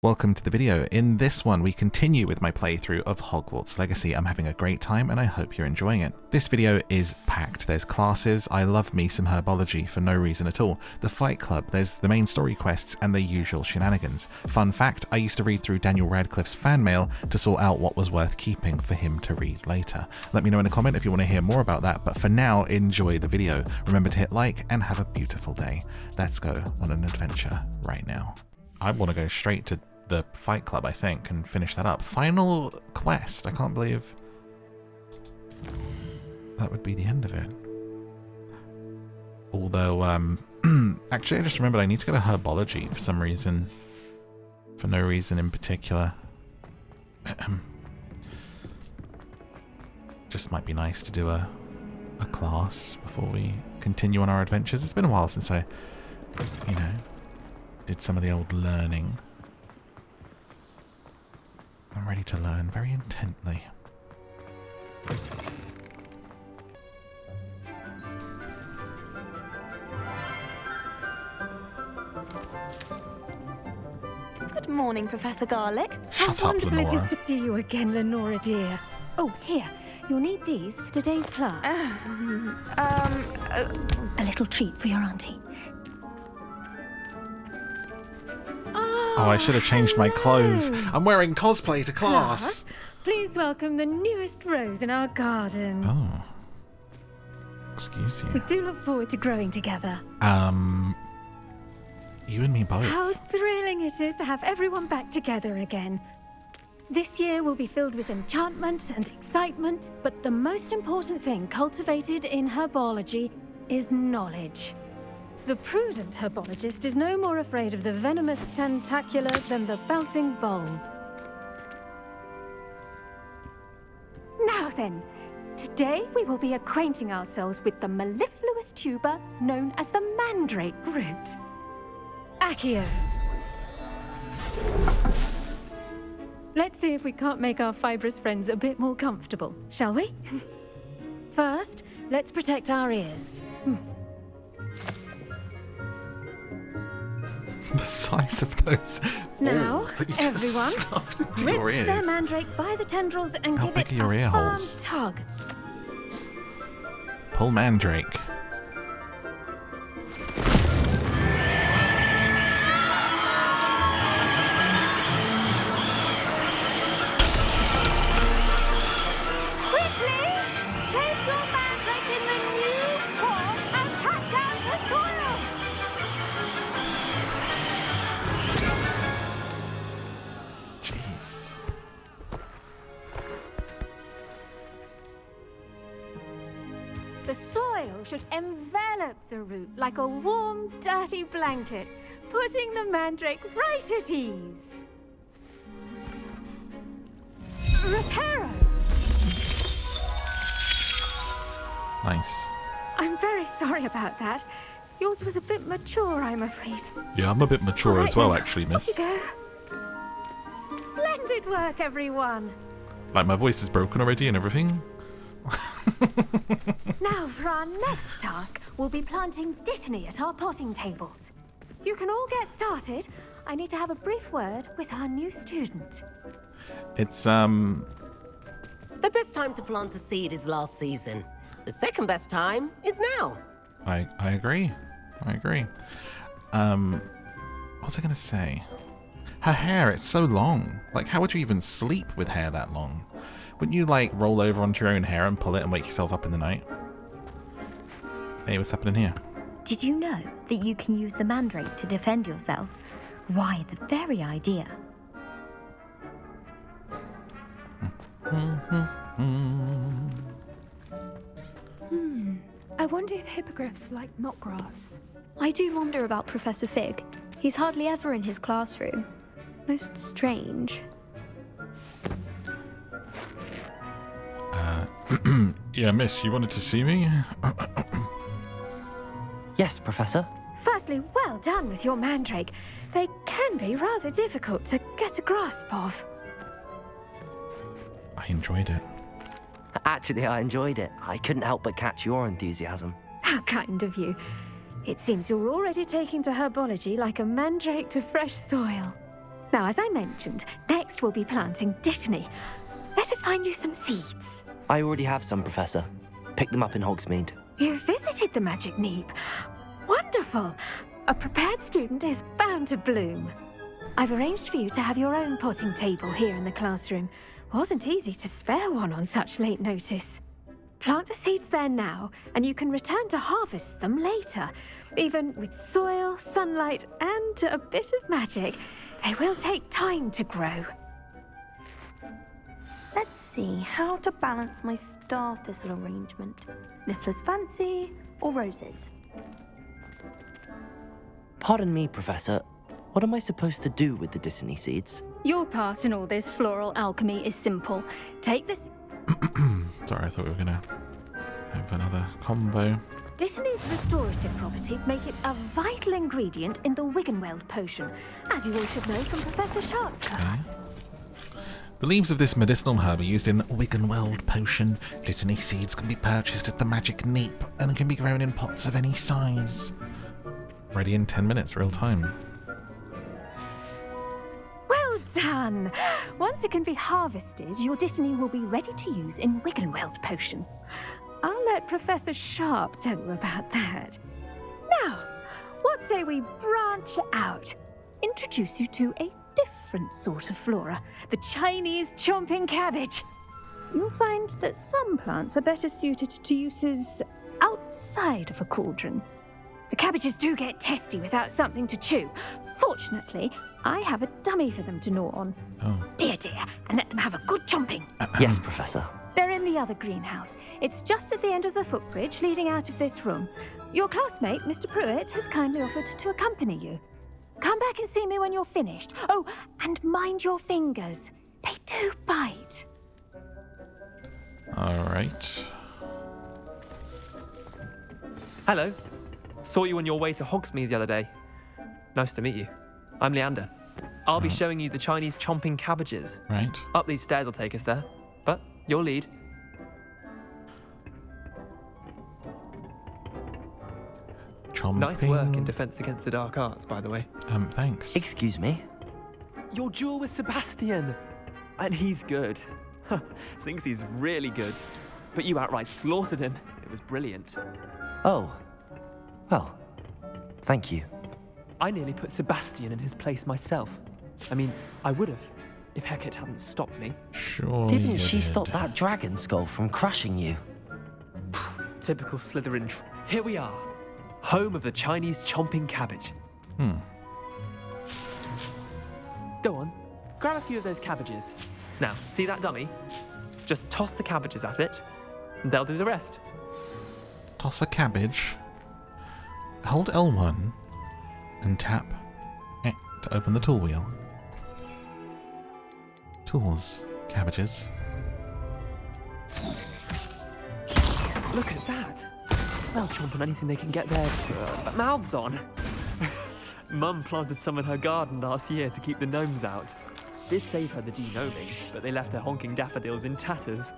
Welcome to the video. In this one, we continue with my playthrough of Hogwarts Legacy. I'm having a great time and I hope you're enjoying it. This video is packed. There's classes, I love me some herbology for no reason at all. The fight club, there's the main story quests and the usual shenanigans. Fun fact, I used to read through Daniel Radcliffe's fan mail to sort out what was worth keeping for him to read later. Let me know in a comment if you want to hear more about that, but for now, enjoy the video. Remember to hit like and have a beautiful day. Let's go on an adventure right now. I want to go straight to the fight club, I think, and finish that up. Final quest. I can't believe that would be the end of it. Although, actually, I just remembered I need to go to herbology for some reason. For no reason in particular. Just might be nice to do a class before we continue on our adventures. It's been a while since I, did some of the old learning. I'm ready to learn very intently. Good morning, Professor Garlick. Shut How up, wonderful it Lenora. is to see you again, Lenora dear. Oh, here. You'll need these for today's class. A little treat for your auntie. Oh, I should have changed my clothes. I'm wearing cosplay to class. Please welcome the newest rose in our garden. Oh. Excuse We you. do look forward to growing together. You and me both. How thrilling it is to have everyone back together again. This year will be filled with enchantment and excitement, but the most important thing cultivated in herbology is knowledge. The prudent herbologist is no more afraid of the venomous tentacular than the bouncing bulb. Now then, today we will be acquainting ourselves with the mellifluous tuber known as the mandrake root. Accio. Let's see if we can't make our fibrous friends a bit more comfortable, shall we? First, let's protect our ears. The size of those Now, balls that you everyone, just stuffed into your Rip their ears. mandrake by the tendrils and How give big it are your a ear firm holes? tug. Pull mandrake. Quickly! Place your mandrake in the new form and cut down the soil! Jeez. The soil should envelop the root like a warm, dirty blanket, putting the mandrake right at ease. Reparo! Nice. I'm very sorry about that. Yours was a bit mature, I'm afraid. Yeah, I'm a bit mature All as right well, then. actually, Off miss. you go. Splendid work, everyone. Like, my voice is broken already and everything. Now for our next task, we'll be planting dittany at our potting tables. You can all get started. I need to have a brief word with our new student. It's, The best time to plant a seed is last season. The second best time is now. I agree. I agree. What was I going to say? Her hair, it's so long. Like, how would you even sleep with hair that long? Wouldn't you, like, roll over onto your own hair and pull it and wake yourself up in the night? Hey, what's happening here? Did you know that you can use the mandrake to defend yourself? Why, the very idea. I wonder if hippogriffs like knotgrass. I do wonder about Professor Fig. He's hardly ever in his classroom. Most strange. Yeah, miss, you wanted to see me? Yes, Professor. Firstly, well done with your mandrake. They can be rather difficult to get a grasp of. I enjoyed it. Actually, I enjoyed it. I couldn't help but catch your enthusiasm. How kind of you. It seems you're already taking to herbology like a mandrake to fresh soil. Now, as I mentioned, next we'll be planting Dittany. Let us find you some seeds. I already have some, Professor. Pick them up in Hogsmeade. You visited the Magic Neep. Wonderful! A prepared student is bound to bloom. I've arranged for you to have your own potting table here in the classroom. Wasn't easy to spare one on such late notice. Plant the seeds there now, and you can return to harvest them later. Even with soil, sunlight, and a bit of magic, they will take time to grow. Let's see how to balance my star thistle arrangement. Niffler's fancy or roses? Pardon me, Professor. What am I supposed to do with the Dittany seeds? Your part in all this floral alchemy is simple. Take this... Sorry, I thought we were gonna have another combo. Dittany's restorative properties make it a vital ingredient in the Wiggenweld potion, as you all should know from Professor Sharp's class. The leaves of this medicinal herb are used in Wiggenweld potion. Dittany seeds can be purchased at the Magic Neep and can be grown in pots of any size. Ready in 10 minutes, real time. Well done! Once it can be harvested, your Dittany will be ready to use in Wiggenweld potion. I'll let Professor Sharp tell you about that. Now, what say we branch out? Introduce you to a different sort of flora, the Chinese chomping cabbage. You'll find that some plants are better suited to uses outside of a cauldron. The cabbages do get testy without something to chew. Fortunately, I have a dummy for them to gnaw on. Oh. Be a dear and let them have a good chomping. Yes, Professor. They're in the other greenhouse. It's just at the end of the footbridge leading out of this room. Your classmate, Mr. Pruitt, has kindly offered to accompany you. Come back and see me when you're finished. Oh, and mind your fingers. They do bite. All right. Hello. Saw you on your way to Hogsmeade the other day. Nice to meet you. I'm Leander. I'll be showing you the Chinese chomping cabbages. Right. Up these stairs will take us there. But your lead. Chomping. Nice work in Defense Against the Dark Arts, by the way. Thanks. Excuse me? Your duel with Sebastian. And he's good. Thinks he's really good. But you outright slaughtered him. It was brilliant. Oh. Well, thank you. I nearly put Sebastian in his place myself. I mean, I would have, if Hecate hadn't stopped me. Sure. Didn't you she did. stop that dragon skull from crushing you? Typical Slytherin. Here we are. Home of the Chinese chomping cabbage. Go on, grab a few of those cabbages. Now, see that dummy? Just toss the cabbages at it, and they'll do the rest. Toss a cabbage. Hold L1 and tap E to open the tool wheel. Tools. Cabbages. Look at that. They'll chomp on anything they can get their mouths on. Mum planted some in her garden last year to keep the gnomes out. Did save her the de-gnoming, but they left her honking daffodils in tatters.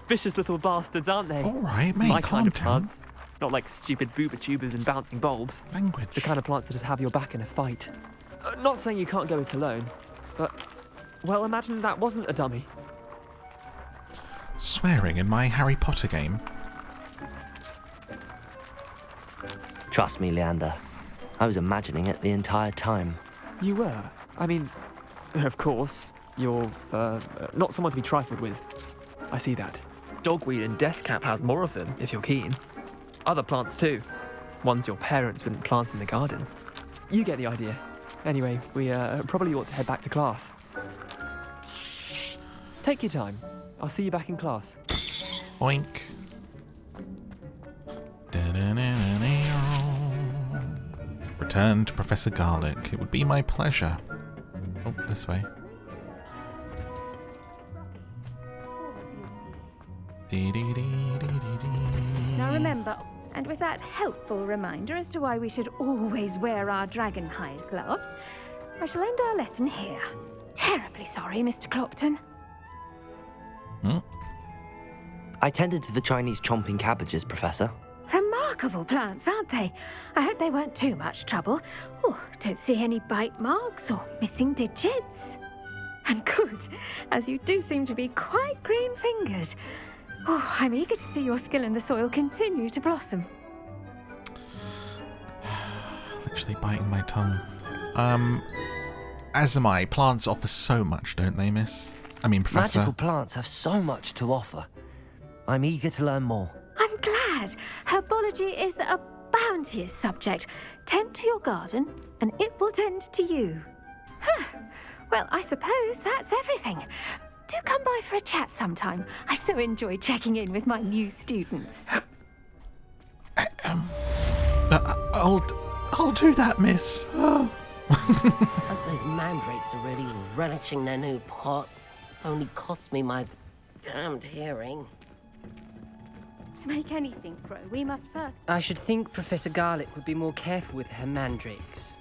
Vicious little bastards, aren't they? All right, mate, My calm kind of down. plants. Not like stupid booba tubers and bouncing bulbs. Language. The kind of plants that have your back in a fight. Not saying you can't go it alone, but, well, imagine that wasn't a dummy. Swearing in my Harry Potter game. Trust me, Leander. I was imagining it the entire time. You were? I mean, of course, you're, not someone to be trifled with. I see that. Dogweed and deathcap has more of them, if you're keen. Other plants too. Ones your parents wouldn't plant in the garden. You get the idea. Anyway, we probably ought to head back to class. Take your time. I'll see you back in class. Oink. Return to Professor Garlick. It would be my pleasure. Oh, this way. Now remember, and with that helpful reminder as to why we should always wear our dragon hide gloves, I shall end our lesson here. Terribly sorry, Mr. Clopton. I tended to the Chinese chomping cabbages, Professor. Remarkable. remarkable plants, aren't they? I hope they weren't too much trouble. Oh, don't see any bite marks or missing digits. And good, as you do seem to be quite green-fingered. Oh, I'm eager to see your skill in the soil continue to blossom. Literally biting my tongue. As am I. Plants offer so much, don't they, miss? I mean, Professor. Magical plants have so much to offer. I'm eager to learn more. I'm glad. Herbology is a bounteous subject. Tend to your garden, and it will tend to you. Huh. Well, I suppose that's everything. Do come by for a chat sometime. I so enjoy checking in with my new students. I'll do that, miss. Oh. Hope those mandrakes are really relishing their new pots. Only cost me my damned hearing. To make anything grow, we must first... I should think Professor Garlick would be more careful with her mandrakes.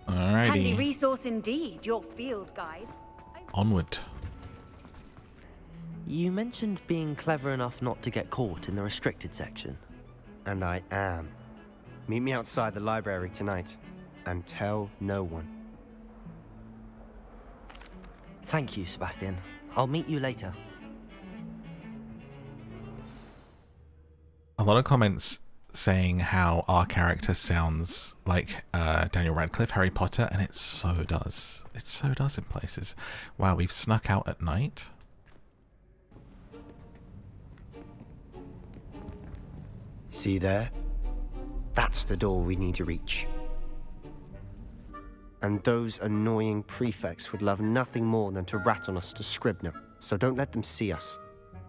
Alrighty. Handy resource indeed, your field guide. Onward. You mentioned being clever enough not to get caught in the restricted section. And I am. Meet me outside the library tonight, and tell no one. Thank you, Sebastian. I'll meet you later. A lot of comments saying how our character sounds like Daniel Radcliffe, Harry Potter, and it so does. It so does in places. Wow, we've snuck out at night. See there? That's the door we need to reach. And those annoying prefects would love nothing more than to rat on us to Scribner, so don't let them see us.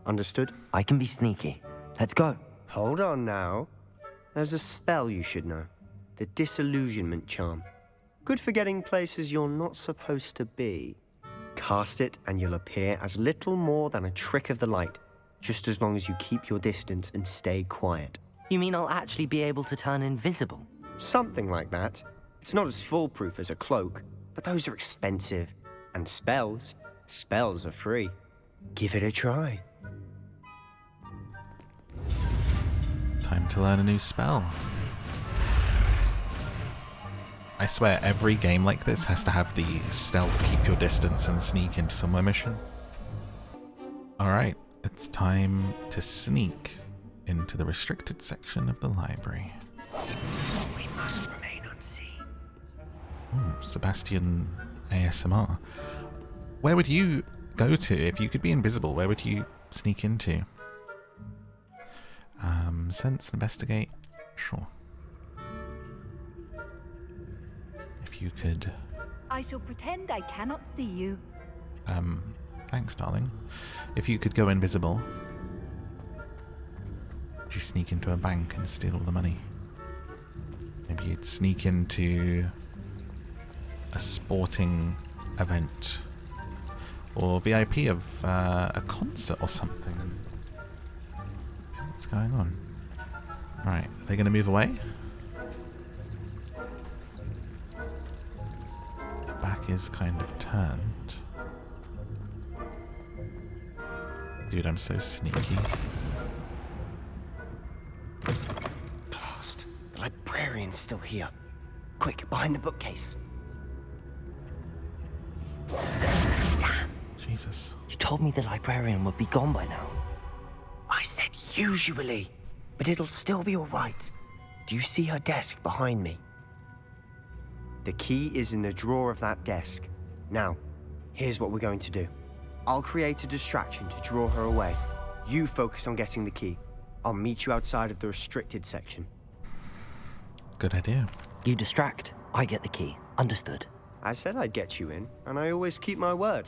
Understood? I can be sneaky. Let's go. Hold on now. There's a spell you should know. The Disillusionment Charm. Good for getting places you're not supposed to be. Cast it and you'll appear as little more than a trick of the light, just as long as you keep your distance and stay quiet. You mean I'll actually be able to turn invisible? Something like that. It's not as foolproof as a cloak, but those are expensive. And spells are free. Give it a try. Time to learn a new spell. I swear every game like this has to have the stealth, keep your distance and sneak into somewhere mission. Alright, it's time to sneak into the restricted section of the library. We must remain unseen. Ooh, Sebastian ASMR. Where would you go to if you could be invisible? Where would you sneak into? Sense, investigate, sure. If you could... I shall pretend I cannot see you. Thanks, darling. If you could go invisible, would you sneak into a bank and steal all the money? Maybe you'd sneak into a sporting event or VIP of a concert or something. See what's going on. Right, are they going to move away? The back is kind of turned. Dude, I'm so sneaky. Blast. The librarian's still here. Quick, behind the bookcase. Jesus. You told me the librarian would be gone by now. I said usually, but it'll still be all right. Do you see her desk behind me? The key is in the drawer of that desk. Now, here's what we're going to do. I'll create a distraction to draw her away. You focus on getting the key. I'll meet you outside of the restricted section. Good idea. You distract, I get the key. Understood. I said I'd get you in, and I always keep my word.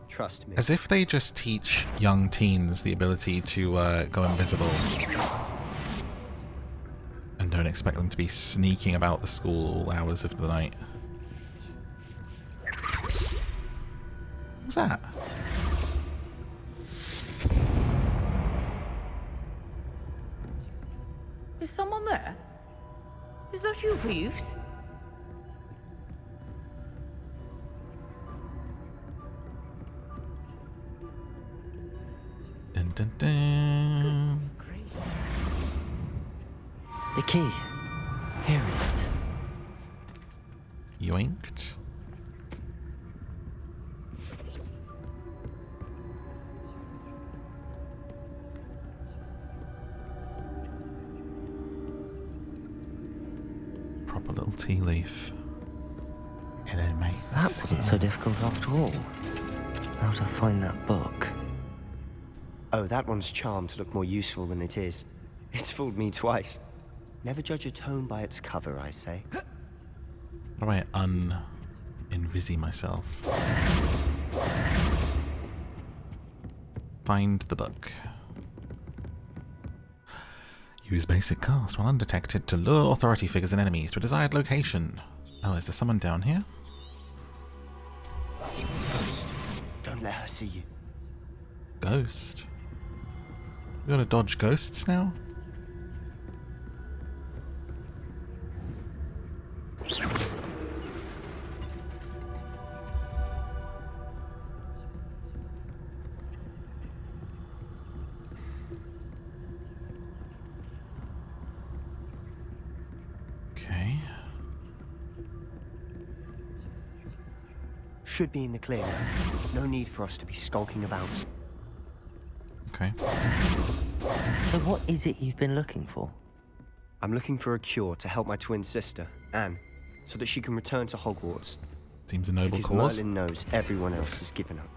Trust me. As if they just teach young teens the ability to go invisible and don't expect them to be sneaking about the school all hours of the night. What's that? Is someone there? Is that you, Peeves? Dun dun dun. key. Here it is. Yoinked. Proper little tea leaf. Hello, mate. That wasn't so difficult after all. How to find that book. Oh, that one's charmed to look more useful than it is. It's fooled me twice. Never judge a tome by its cover, I say. How do I un-invisi myself? Find the book. Use basic cast while undetected to lure authority figures and enemies to a desired location. Oh, is there someone down here? Ghost, don't let her see you. Ghost? We gotta dodge ghosts now? Okay. Should be in the clear. No need for us to be skulking about. Okay. So what is it you've been looking for? I'm looking for a cure to help my twin sister, Anne, so that she can return to Hogwarts. Seems a noble because cause. Merlin knows everyone else has given up.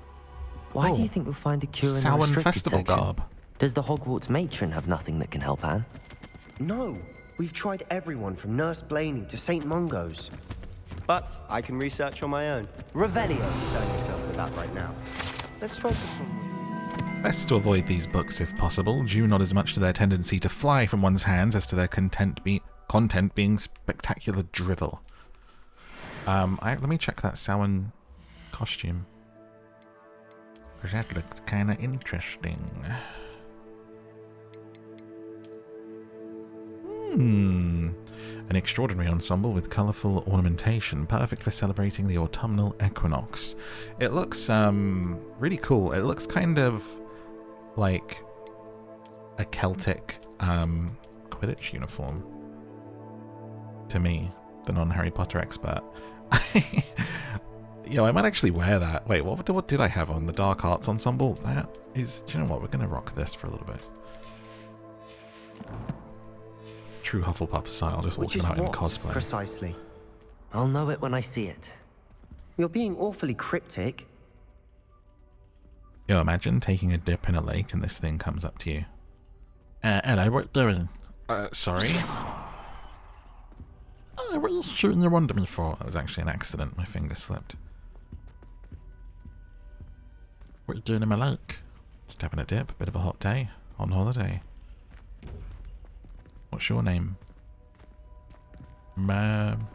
Why do you think you'll find a cure in the Samhain restricted festival section? garb. Does the Hogwarts matron have nothing that can help Anne? No, we've tried everyone from Nurse Blaney to St. Mungo's. But I can research on my own. Revelio. Don't concern yourself with that right now. Let's focus on... Best to avoid these books if possible, due not as much to their tendency to fly from one's hands as to their content being spectacular drivel. Let me check that Samhain costume. That looked kind of interesting. An extraordinary ensemble with colourful ornamentation, perfect for celebrating the autumnal equinox. It looks really cool. It looks kind of like a Celtic Quidditch uniform to me, the non-Harry Potter expert. Yo, I might actually wear that. Wait, what did I have on? The Dark Arts Ensemble? That is, do you know what? We're going to rock this for a little bit. True Hufflepuff style, just walking out in cosplay. Precisely. I'll know it when I see it. You're being awfully cryptic. Yo, imagine taking a dip in a lake and this thing comes up to you. Hello, what are you doing? Sorry? What are you shooting your wand at me for? That was actually an accident. My finger slipped. What are you doing in my lake? Just having a dip, bit of a hot day, on holiday. What's your name? Martin.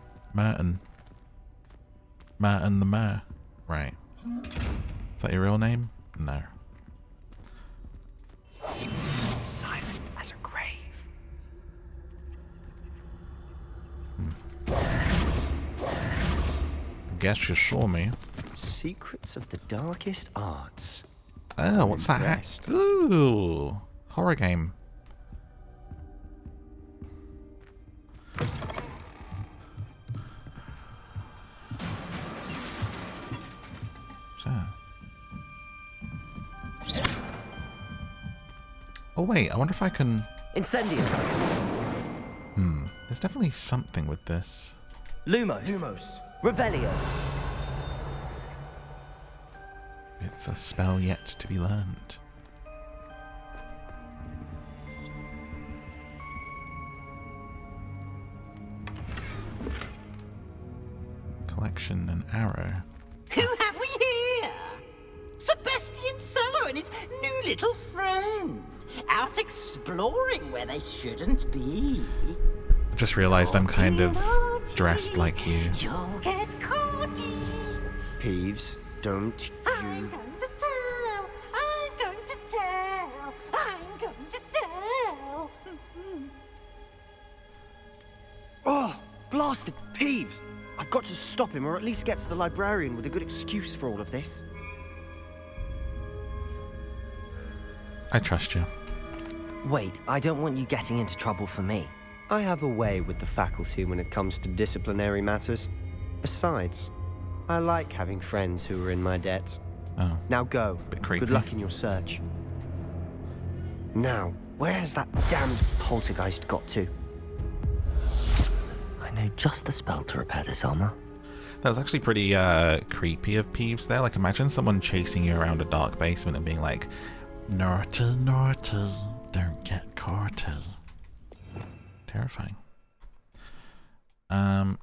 Martin the Mayor. Right. Is that your real name? No. Silent as a grave. Guess you saw me. Secrets of the darkest arts. Oh, what's that? Ooh, horror game. Oh wait, I wonder if I can... Incendio. There's definitely something with this. Lumos. Revelio. It's a spell yet to be learned. Collection and arrow. Who have we here? Sebastian Solo and his new little friend. Out exploring where they shouldn't be. I just realised I'm kind of dressed like you. You'll get caughty. Peeves, don't you... I'm going to tell. I'm going to tell. I'm going to tell. Oh, blasted Peeves! I've got to stop him, or at least get to the librarian with a good excuse for all of this. I trust you. Wait, I don't want you getting into trouble for me. I have a way with the faculty when it comes to disciplinary matters. Besides, I like having friends who are in my debt. Oh. Now go. Bit creepy. Good luck in your search. Now, where has that damned poltergeist got to? I know just the spell to repair this armor. That was actually pretty creepy of Peeves there. Like, imagine someone chasing you around a dark basement and being like, Norta, Norta, don't get caught. Terrifying.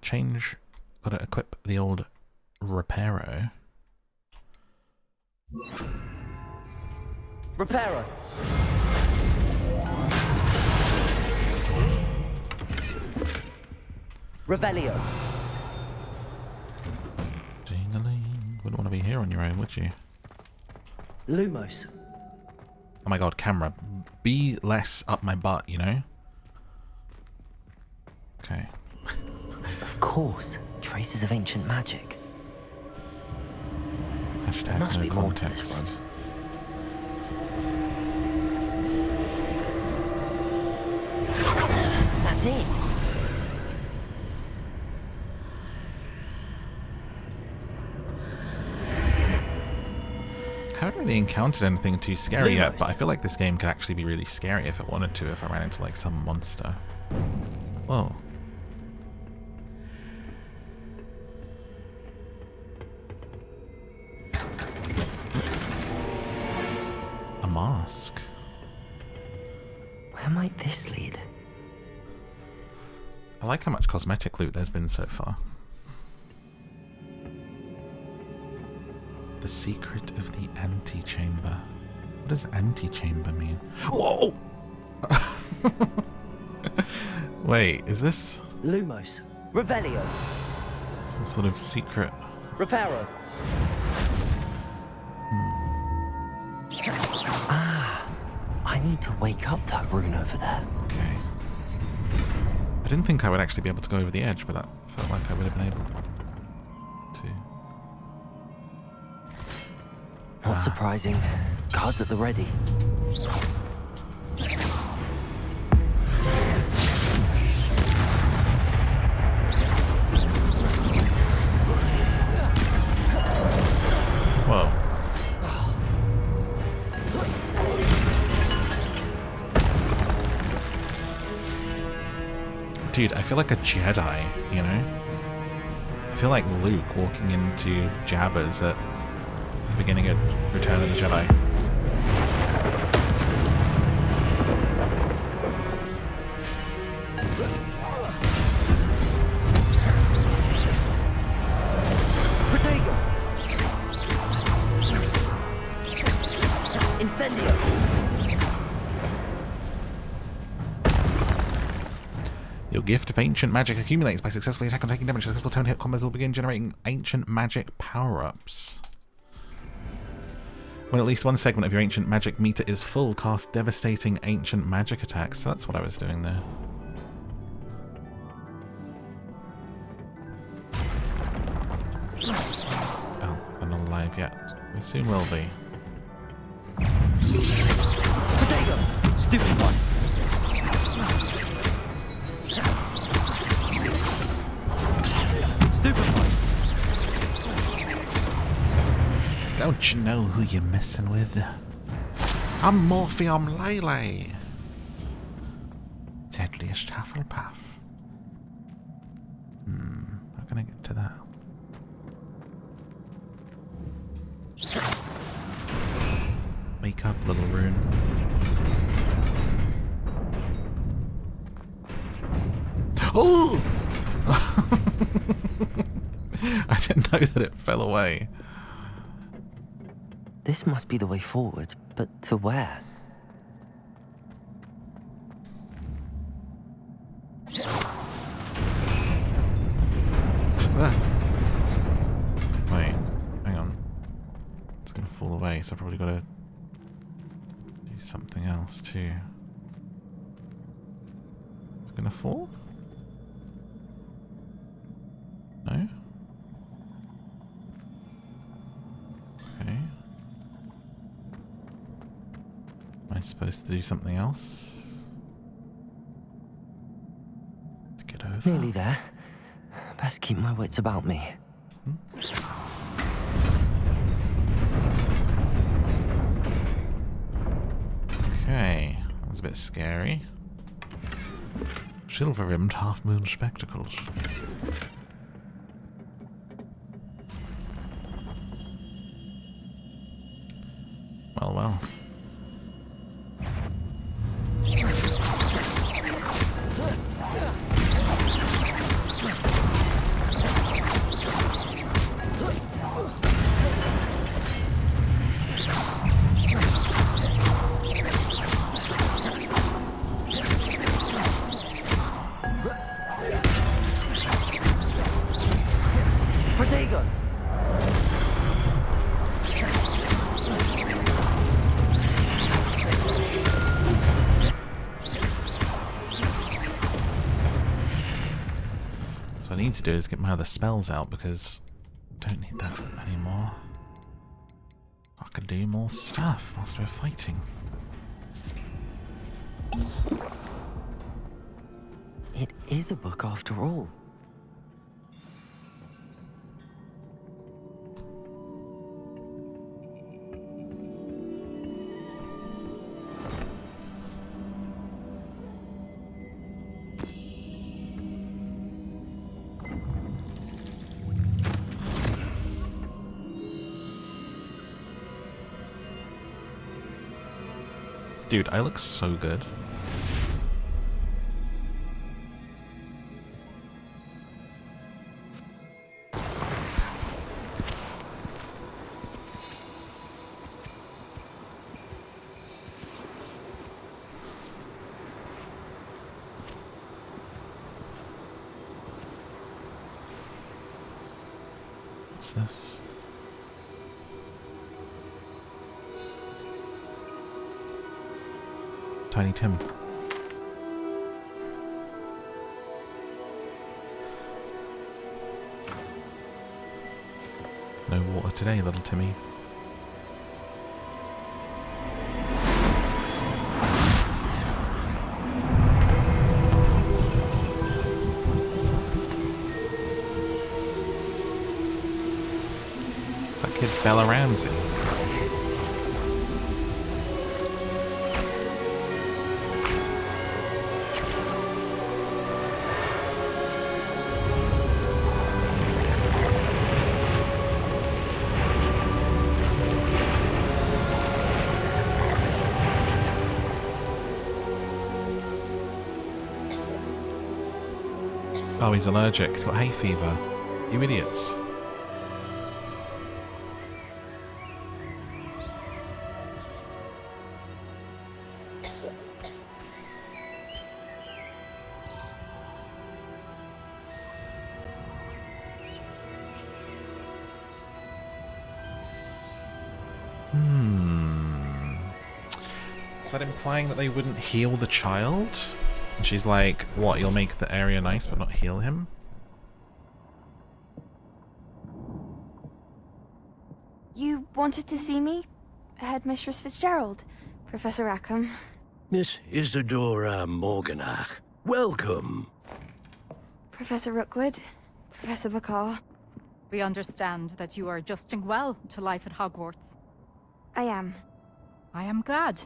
Change. Gotta equip the old Reparo. Reparo! Revelio! Ding-a-ling. Wouldn't want to be here on your own, would you? Lumos. Oh my god, camera. Be less up my butt, you know? Okay. Of course. Traces of ancient magic. Hashtag There must no be more to context. this one. That's it. I haven't really encountered anything too scary yet, Lumos. but I feel like this game could actually be really scary if it wanted to, if I ran into like some monster. Whoa. A mask. Where might this lead? I like how much cosmetic loot there's been so far. The secret of the antechamber. What does antechamber mean? Whoa! Wait, is this Lumos. Revelio. some sort of secret? Reparo. Ah, I need to wake up that rune over there. Okay. I didn't think I would actually be able to go over the edge, but that felt like I would have been able to. Not surprising. Guards at the ready. Whoa. Dude, I feel like a Jedi, you know? I feel like Luke walking into Jabba's at the beginning of Return of the Jedi. Protego. Incendio. Your gift of ancient magic accumulates by successfully attacking or taking damage. Successful turn hit combos will begin generating ancient magic power-ups. When at least one segment of your ancient magic meter is full, cast devastating ancient magic attacks. So that's what I was doing there. Oh, they're not alive yet. We soon will be. Protego. Stupid one. Stupid one. Don't you know who you're messing with? I'm Morphium Lele. Deadliest Hufflepuff. How can I get to that? Wake up, little rune. Oh! I didn't know that it fell away. This must be the way forward, but to where? Wait, hang on. It's gonna fall away, so I've probably gotta do something else too. It's gonna fall? No? Okay. Am I supposed to do something else? over. Nearly there. Best keep my wits about me. Okay, that was a bit scary. Silver-rimmed half-moon spectacles. Well, well. Protego! So what I need to do is get my other spells out because I don't need that anymore. I can do more stuff whilst we're fighting. It is a book after all. Dude, I look so good. What's this? Tiny Tim. No water today, little Timmy. It's that kid Bella Ramsey. Oh, he's allergic. He's got hay fever. You idiots. Is that implying that they wouldn't heal the child? And she's like, what, you'll make the area nice but not heal him? You wanted to see me? Headmistress Fitzgerald, Professor Rackham. Miss Isadora Morganach, welcome. Professor Rookwood, Professor Bakar. We understand that you are adjusting well to life at Hogwarts. I am. I am glad.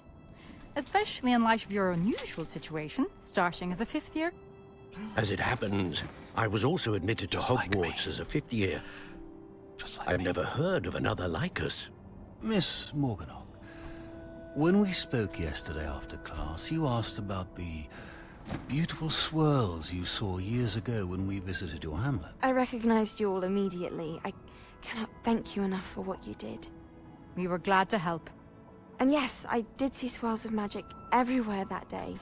Especially in light of your unusual situation, starting as a 5th year. As it happens, I was also admitted to Hogwarts as a 5th year. I've never heard of another like us. Miss Morganach, when we spoke yesterday after class, you asked about the beautiful swirls you saw years ago when we visited your hamlet. I recognized you all immediately. I cannot thank you enough for what you did. We were glad to help. And yes, I did see swirls of magic everywhere that day.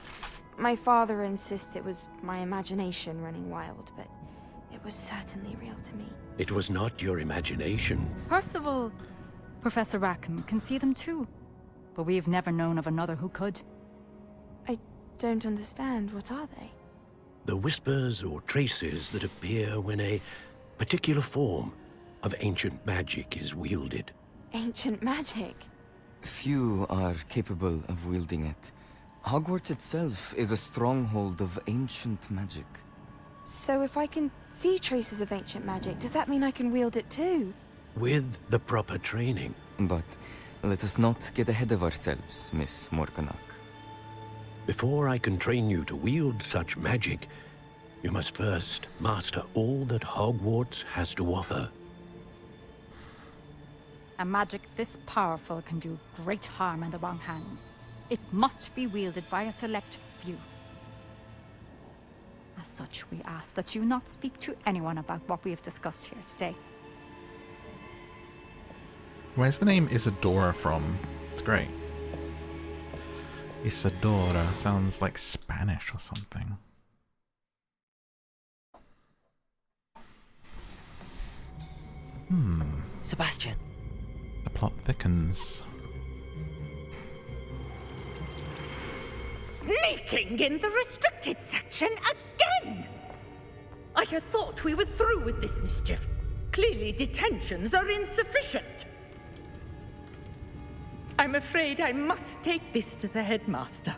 My father insists it was my imagination running wild, but it was certainly real to me. It was not your imagination. Percival, Professor Rackham can see them too. But we've never known of another who could. I don't understand. What are they? The whispers or traces that appear when a particular form of ancient magic is wielded. Ancient magic? Few are capable of wielding it. Hogwarts itself is a stronghold of ancient magic. So if I can see traces of ancient magic, does that mean I can wield it too? With the proper training. But let us not get ahead of ourselves, Miss Morganach. Before I can train you to wield such magic, you must first master all that Hogwarts has to offer. A magic this powerful can do great harm in the wrong hands. It must be wielded by a select few. As such, we ask that you not speak to anyone about what we have discussed here today. Where's the name Isadora from? It's great. Isadora sounds like Spanish or something. Sebastian. The plot thickens. Sneaking in the restricted section again! I had thought we were through with this mischief. Clearly detentions are insufficient. I'm afraid I must take this to the headmaster.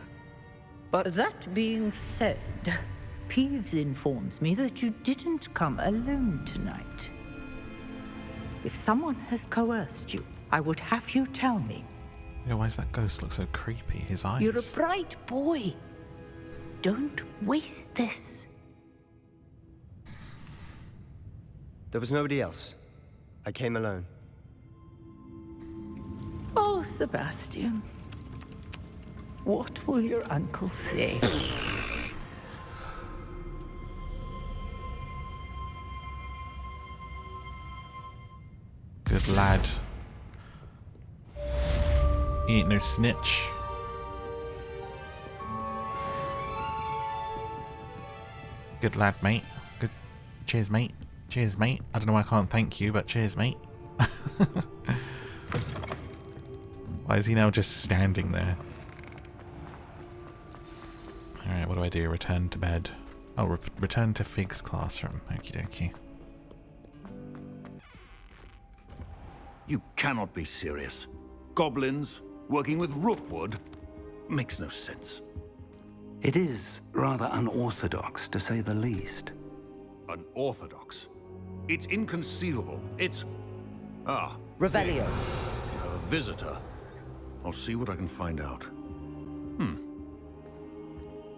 But that being said, Peeves informs me that you didn't come alone tonight. If someone has coerced you, I would have you tell me. Yeah, why does that ghost look so creepy? His eyes. You're a bright boy. Don't waste this. There was nobody else. I came alone. Oh, Sebastian. What will your uncle say? Good lad. He ain't no snitch. Good lad, mate. Good. Cheers, mate. Cheers, mate. I don't know why I can't thank you, but cheers, mate. Why is he now just standing there? Alright, what do? Return to bed. Oh, return to Fig's classroom. Okie dokie. You cannot be serious. Goblins working with Rookwood makes no sense. It is rather unorthodox, to say the least. Unorthodox? It's inconceivable. It's... Revelio. You have a visitor. I'll see what I can find out.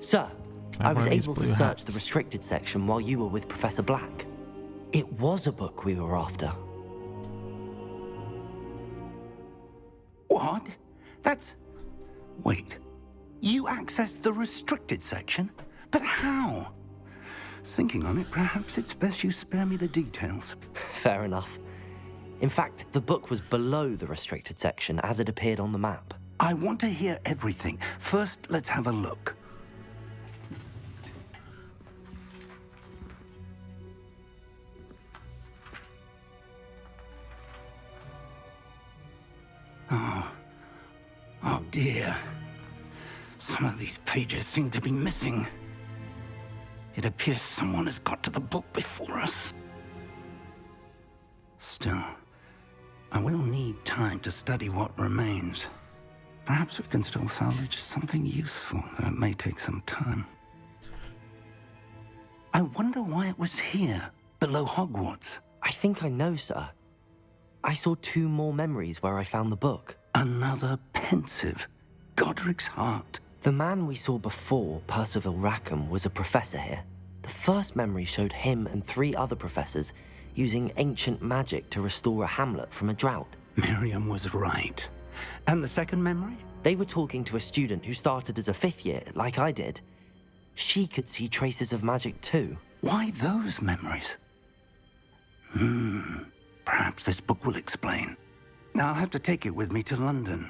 Sir, I I was wear these able to blue search hats? the restricted section while you were with Professor Black. It was a book we were after. What? That's... Wait. You accessed the restricted section? But how? Thinking on it, perhaps it's best you spare me the details. Fair enough. In fact, the book was below the restricted section as it appeared on the map. I want to hear everything. First, let's have a look. Oh dear. Some of these pages seem to be missing. It appears someone has got to the book before us. Still, I will need time to study what remains. Perhaps we can still salvage something useful, though it may take some time. I wonder why it was here, below Hogwarts. I think I know, sir. I saw 2 more memories where I found the book. Another pensive. Godric's heart. The man we saw before, Percival Rackham, was a professor here. The first memory showed him and 3 other professors using ancient magic to restore a hamlet from a drought. Miriam was right. And the second memory? They were talking to a student who started as a 5th year, like I did. She could see traces of magic too. Why those memories? Perhaps this book will explain. Now I'll have to take it with me to London.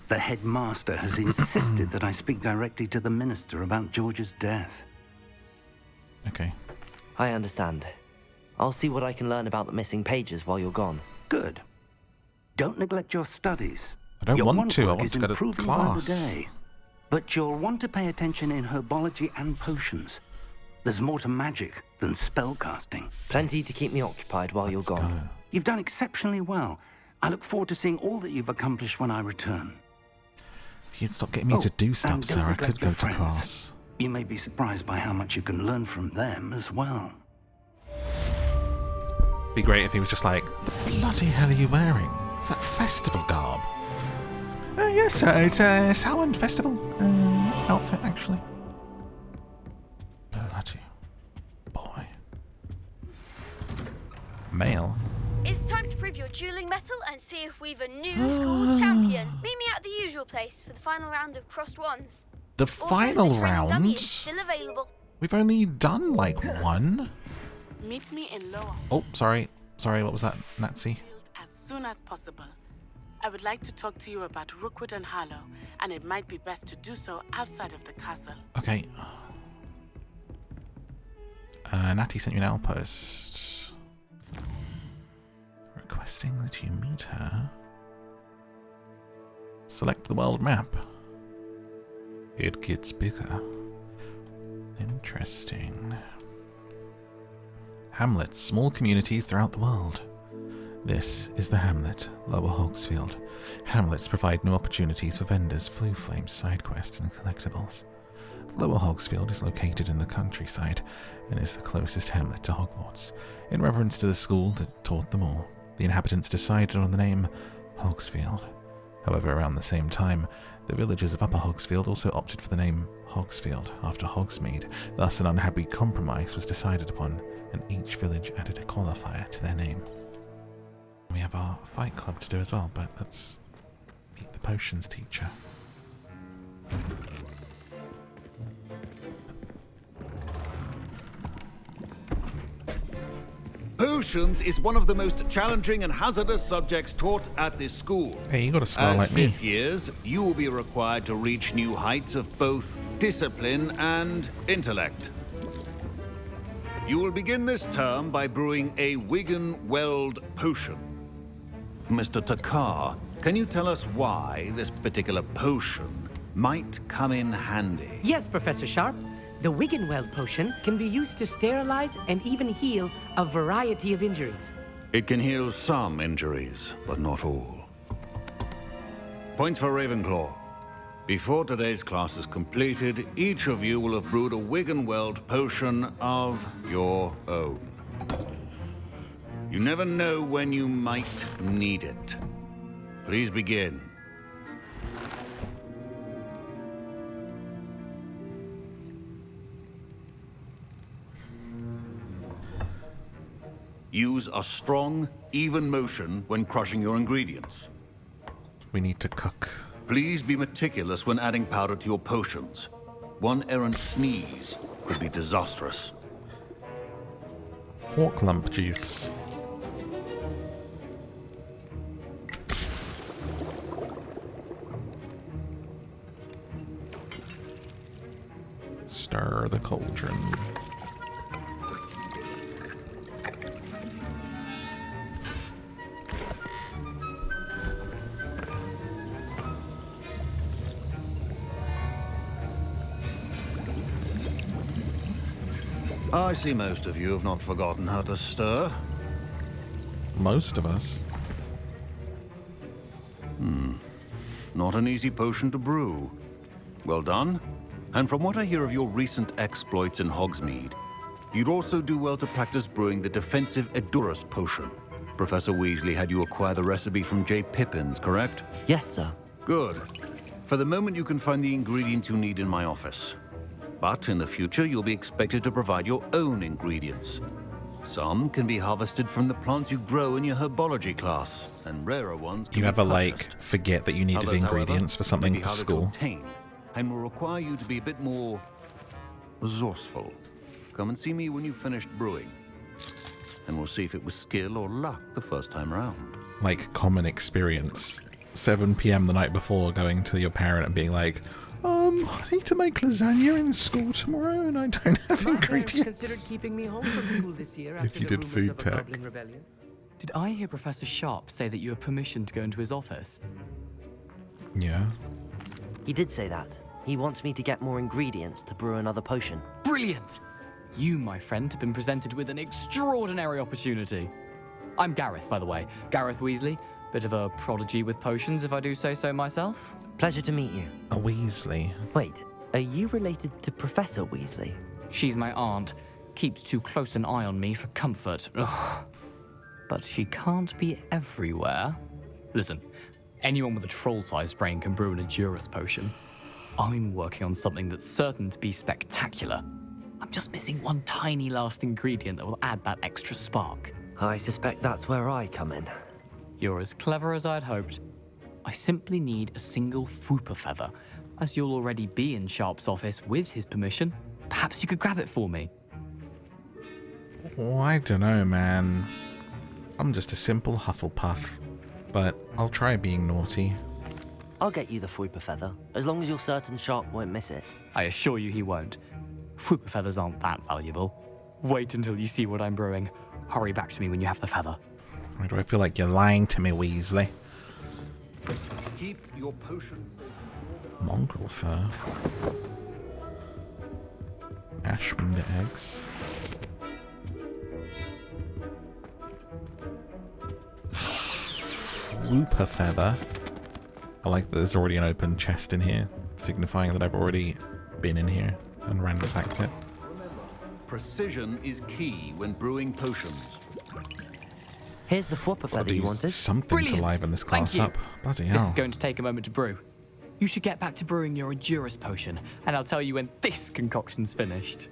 The headmaster has insisted that I speak directly to the minister about George's death. Okay. I understand. I'll see what I can learn about the missing pages while you're gone. Good. Don't neglect your studies. I don't your want to. I work want is to go to improving class. by the day. But you'll want to pay attention in herbology and potions. There's more to magic than spellcasting. Plenty to keep me occupied while you're gone. Go. You've done exceptionally well. I look forward to seeing all that you've accomplished when I return. You'd stop getting me to do stuff, and sir. don't I neglect could go your to friends. class. You may be surprised by how much you can learn from them as well. Be great if he was just like, "The bloody hell are you wearing? Is that festival garb?" Yes, it's a Samhain festival outfit, actually. Bloody boy. Mail. It's time to prove your dueling mettle and see if we've a new school champion. Meet me at the usual place for the final round of crossed wands. The final Also, the training dummy round? is still available. We've only done like one. Meet me in Lower Oh, sorry. Sorry, what was that, Nazi? as soon as possible. I would like to talk to you about Rookwood and Harlow, and it might be best to do so outside of the castle. Okay. Natty sent you an outpost. Requesting that you meet her. Select the world map. It gets bigger. Interesting. Hamlets, small communities throughout the world. This is the hamlet, Lower Hogsfield. Hamlets provide new opportunities for vendors, flue flames, side quests, and collectibles. Lower Hogsfield is located in the countryside and is the closest hamlet to Hogwarts. In reverence to the school that taught them all, the inhabitants decided on the name Hogsfield. However, around the same time, the villagers of Upper Hogsfield also opted for the name Hogsfield after Hogsmeade. Thus, an unhappy compromise was decided upon, and each village added a qualifier to their name. We have our fight club to do as well, but let's meet the potions teacher. Potions is one of the most challenging and hazardous subjects taught at this school. Hey, you got a scar As like me. fifth years, you will be required to reach new heights of both discipline and intellect. You will begin this term by brewing a Wigan-Weld potion. Mr. Takar, can you tell us why this particular potion might come in handy? Yes, Professor Sharp. The Wiggenweld potion can be used to sterilize and even heal a variety of injuries. It can heal some injuries, but not all. Points for Ravenclaw. Before today's class is completed, each of you will have brewed a Wiggenweld potion of your own. You never know when you might need it. Please begin. Use a strong, even motion when crushing your ingredients. We need to cook. Please be meticulous when adding powder to your potions. One errant sneeze could be disastrous. Hawk lump juice. Stir the cauldron. I see most of you have not forgotten how to stir. Most of us. Not an easy potion to brew. Well done. And from what I hear of your recent exploits in Hogsmeade, you'd also do well to practice brewing the defensive Edurus potion. Professor Weasley had you acquire the recipe from J. Pippins, correct? Yes, sir. Good. For the moment, you can find the ingredients you need in my office. But in the future, you'll be expected to provide your own ingredients. Some can be harvested from the plants you grow in your herbology class, and rarer ones can You be ever, purchased. like, forget that you needed Others, ingredients however, for something may be for harder to school? obtain, and will require you to be a bit more resourceful. Come and see me when you've finished brewing, and we'll see if it was skill or luck the first time round. Like, common experience. 7 p.m. the night before, going to your parent and being like, I need to make lasagna in school tomorrow and I don't have My parents ingredients. considered keeping me home from school this year after you the did rumors food of a tech. goblin rebellion. Did I hear Professor Sharp say that you have permission to go into his office? Yeah. He did say that. He wants me to get more ingredients to brew another potion. Brilliant! You, my friend, have been presented with an extraordinary opportunity. I'm Gareth, by the way. Gareth Weasley. Bit of a prodigy with potions, if I do say so myself. Pleasure to meet you. A Weasley. Wait, Are you related to Professor Weasley? She's my aunt. Keeps too close an eye on me for comfort. Ugh. But she can't be everywhere. Listen, anyone with a troll-sized brain can brew an Edurus potion. I'm working on something that's certain to be spectacular. I'm just missing one tiny last ingredient that will add that extra spark. I suspect that's where I come in. You're as clever as I'd hoped. I simply need a single Fwooper feather. As you'll already be in Sharp's office with his permission, perhaps you could grab it for me. Oh, I don't know, man. I'm just a simple Hufflepuff. But I'll try being naughty. I'll get you the Fwooper feather, as long as you're certain Sharp won't miss it. I assure you he won't. Fwooper feathers aren't that valuable. Wait until you see what I'm brewing. Hurry back to me when you have the feather. Why do I feel like you're lying to me, Weasley? Keep your potion. Mongrel fur. Ashwinder eggs. Fwooper feather. I like that there's already an open chest in here, signifying that I've already been in here and ransacked it. Precision is key when brewing potions. Here's the Fwooper feather you wanted. Something Brilliant. to liven this class up. Bloody hell. This is going to take a moment to brew. You should get back to brewing your Edurus potion, and I'll tell you when this concoction's finished.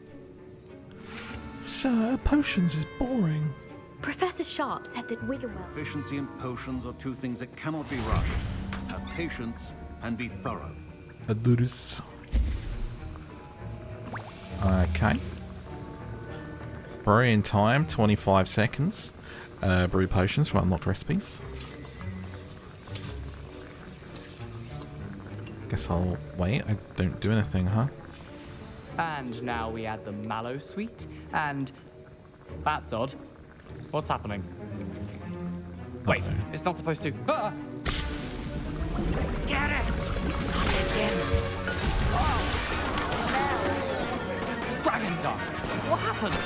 Sir, potions is boring. Professor Sharp said that Wiggenweld... Efficiency and potions are two things that cannot be rushed. Have patience and be thorough. Adurus. Okay. Brewing time, 25 seconds. Brew potions from unlocked recipes. Guess I'll wait. I don't do anything, huh? And now we add the mallow sweet, and... That's odd. What's happening? Wait, it's not supposed to... Ah! Get it! Dragon Tongue! What happened?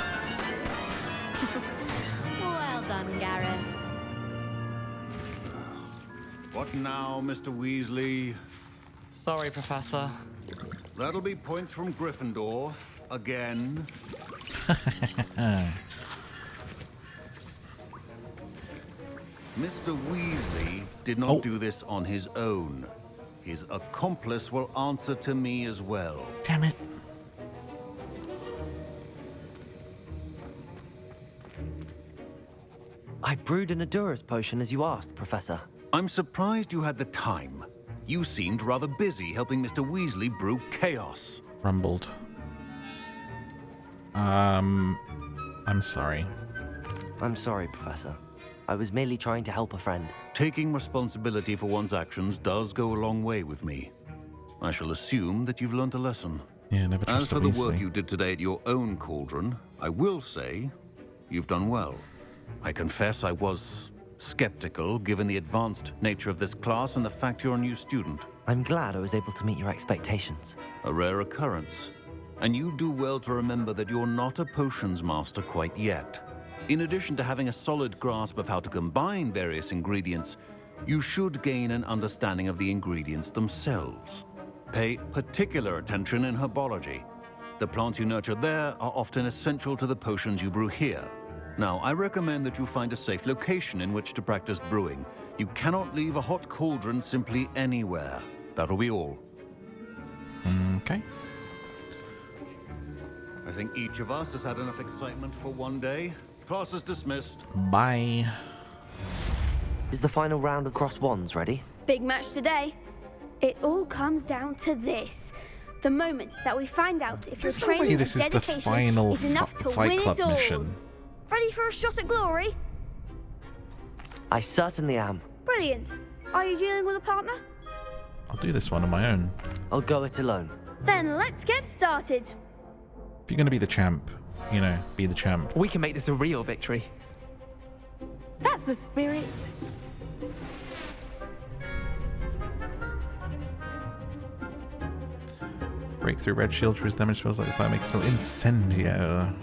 Well done, Gareth. What now, Mr. Weasley? Sorry, Professor. That'll be points from Gryffindor. Again. Mr. Weasley did not do this on his own. His accomplice will answer to me as well. Damn it. I brewed an Edurus potion as you asked, Professor. I'm surprised you had the time. You seemed rather busy helping Mr. Weasley brew chaos. Rumbled. I'm sorry. I'm sorry, Professor. I was merely trying to help a friend. Taking responsibility for one's actions does go a long way with me. I shall assume that you've learnt a lesson. Yeah, never trust As for a the Weasley. work you did today at your own cauldron, I will say you've done well. I confess I was skeptical given the advanced nature of this class and the fact you're a new student. I'm glad I was able to meet your expectations. A rare occurrence. And you do well to remember that you're not a potions master quite yet. In addition to having a solid grasp of how to combine various ingredients, you should gain an understanding of the ingredients themselves. Pay particular attention in herbology. The plants you nurture there are often essential to the potions you brew here. Now, I recommend that you find a safe location in which to practice brewing. You cannot leave a hot cauldron simply anywhere. That'll be all. Okay. I think each of us has had enough excitement for one day. Class is dismissed. Bye. Is the final round of cross wands ready? Big match today. It all comes down to this. The moment that we find out if your There's no way training and this is the dedication final is enough to Fight win Club it all. mission. Ready for a shot at glory? I certainly am. Brilliant. Are you dealing with a partner? I'll do this one on my own. I'll go it alone. Then let's get started. If you're going to be the champ, you know, be the champ. We can make this a real victory. That's the spirit. Breakthrough red shield for his damage spells like the fire makes spell Incendio.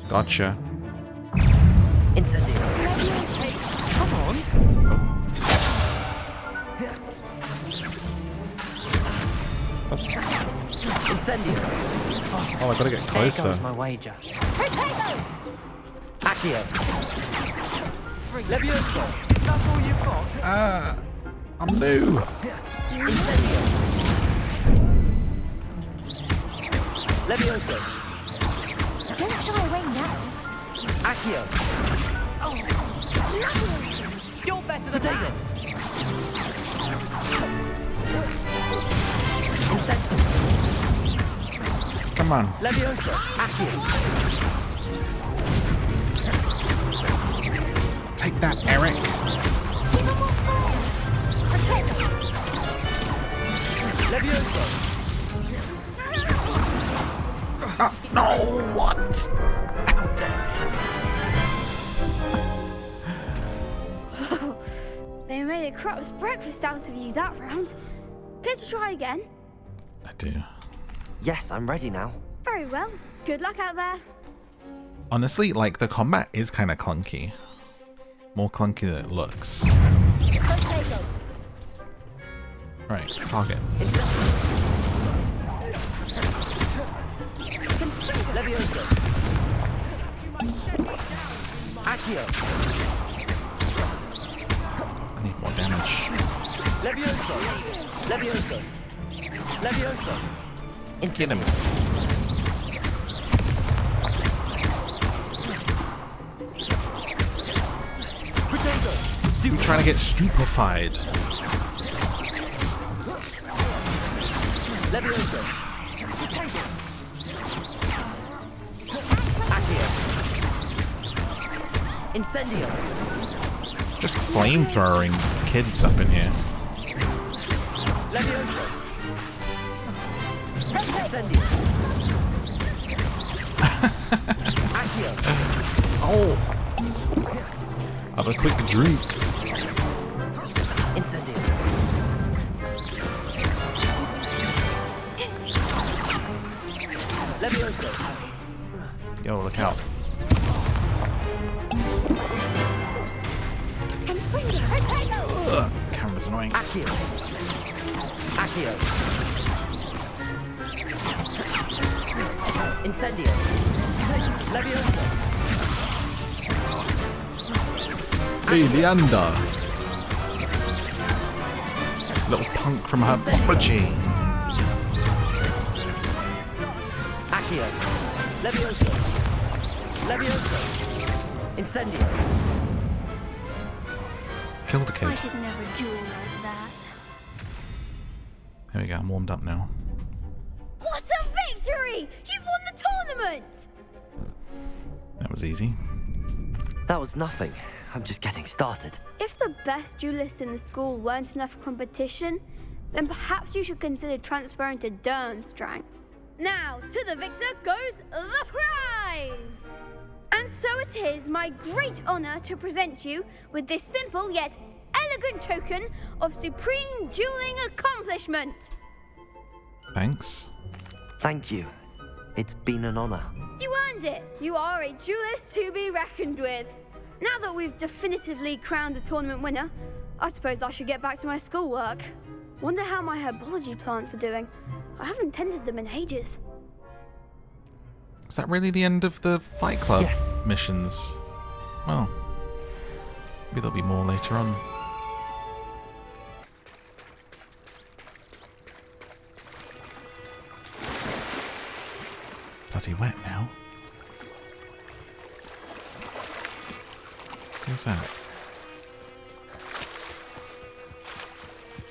Gotcha. Incendio. Come on. Incendio. Oh, I gotta get closer. There goes my wager. Accio. Levioso. Is that all you've got? I'm new. Incendio. Levioso. Don't shy away now. Accio. You're better than that. Incendio. Come on. Levioso. Accio. Take that, Eric. Levioso. No, what? How dare They made a crap's breakfast out of you that round. Care to try again? I do. Yes, I'm ready now. Very well. Good luck out there. Honestly, like, the combat is kind of clunky. More clunky than it looks. Right, target. Levioso. Accio. I need more damage. Levioso. Levioso. Levioso. Get him. I'm trying to get stupefied. Levioso. Accio. Incendio. Just flamethrowing kids up in here. Levioso. Incendio. Accio. Oh. Have a quick drink. Incendio. Levioso. Yo, look out. Ugh, camera's annoying. Accio. Accio. Incendio. Levioso. Hey, Leander. Little punk from herbology. Accio. Levioso. Levioso. Incendio. Killed a I kid. could never duel like that. There we go, I'm warmed up now. What a victory! You've won the tournament! That was easy. That was nothing. I'm just getting started. If the best duelists in the school weren't enough for competition, then perhaps you should consider transferring to Durmstrang. Now, to the victor goes the prize! And so it is my great honor to present you with this simple yet elegant token of supreme dueling accomplishment. Thanks. Thank you. It's been an honor. You earned it. You are a duelist to be reckoned with. Now that we've definitively crowned the tournament winner, I suppose I should get back to my schoolwork. Wonder how my herbology plants are doing. I haven't tended them in ages. Is that really the end of the Fight Club Yes. missions? Well, maybe there'll be more later on. Bloody wet now. Who's that?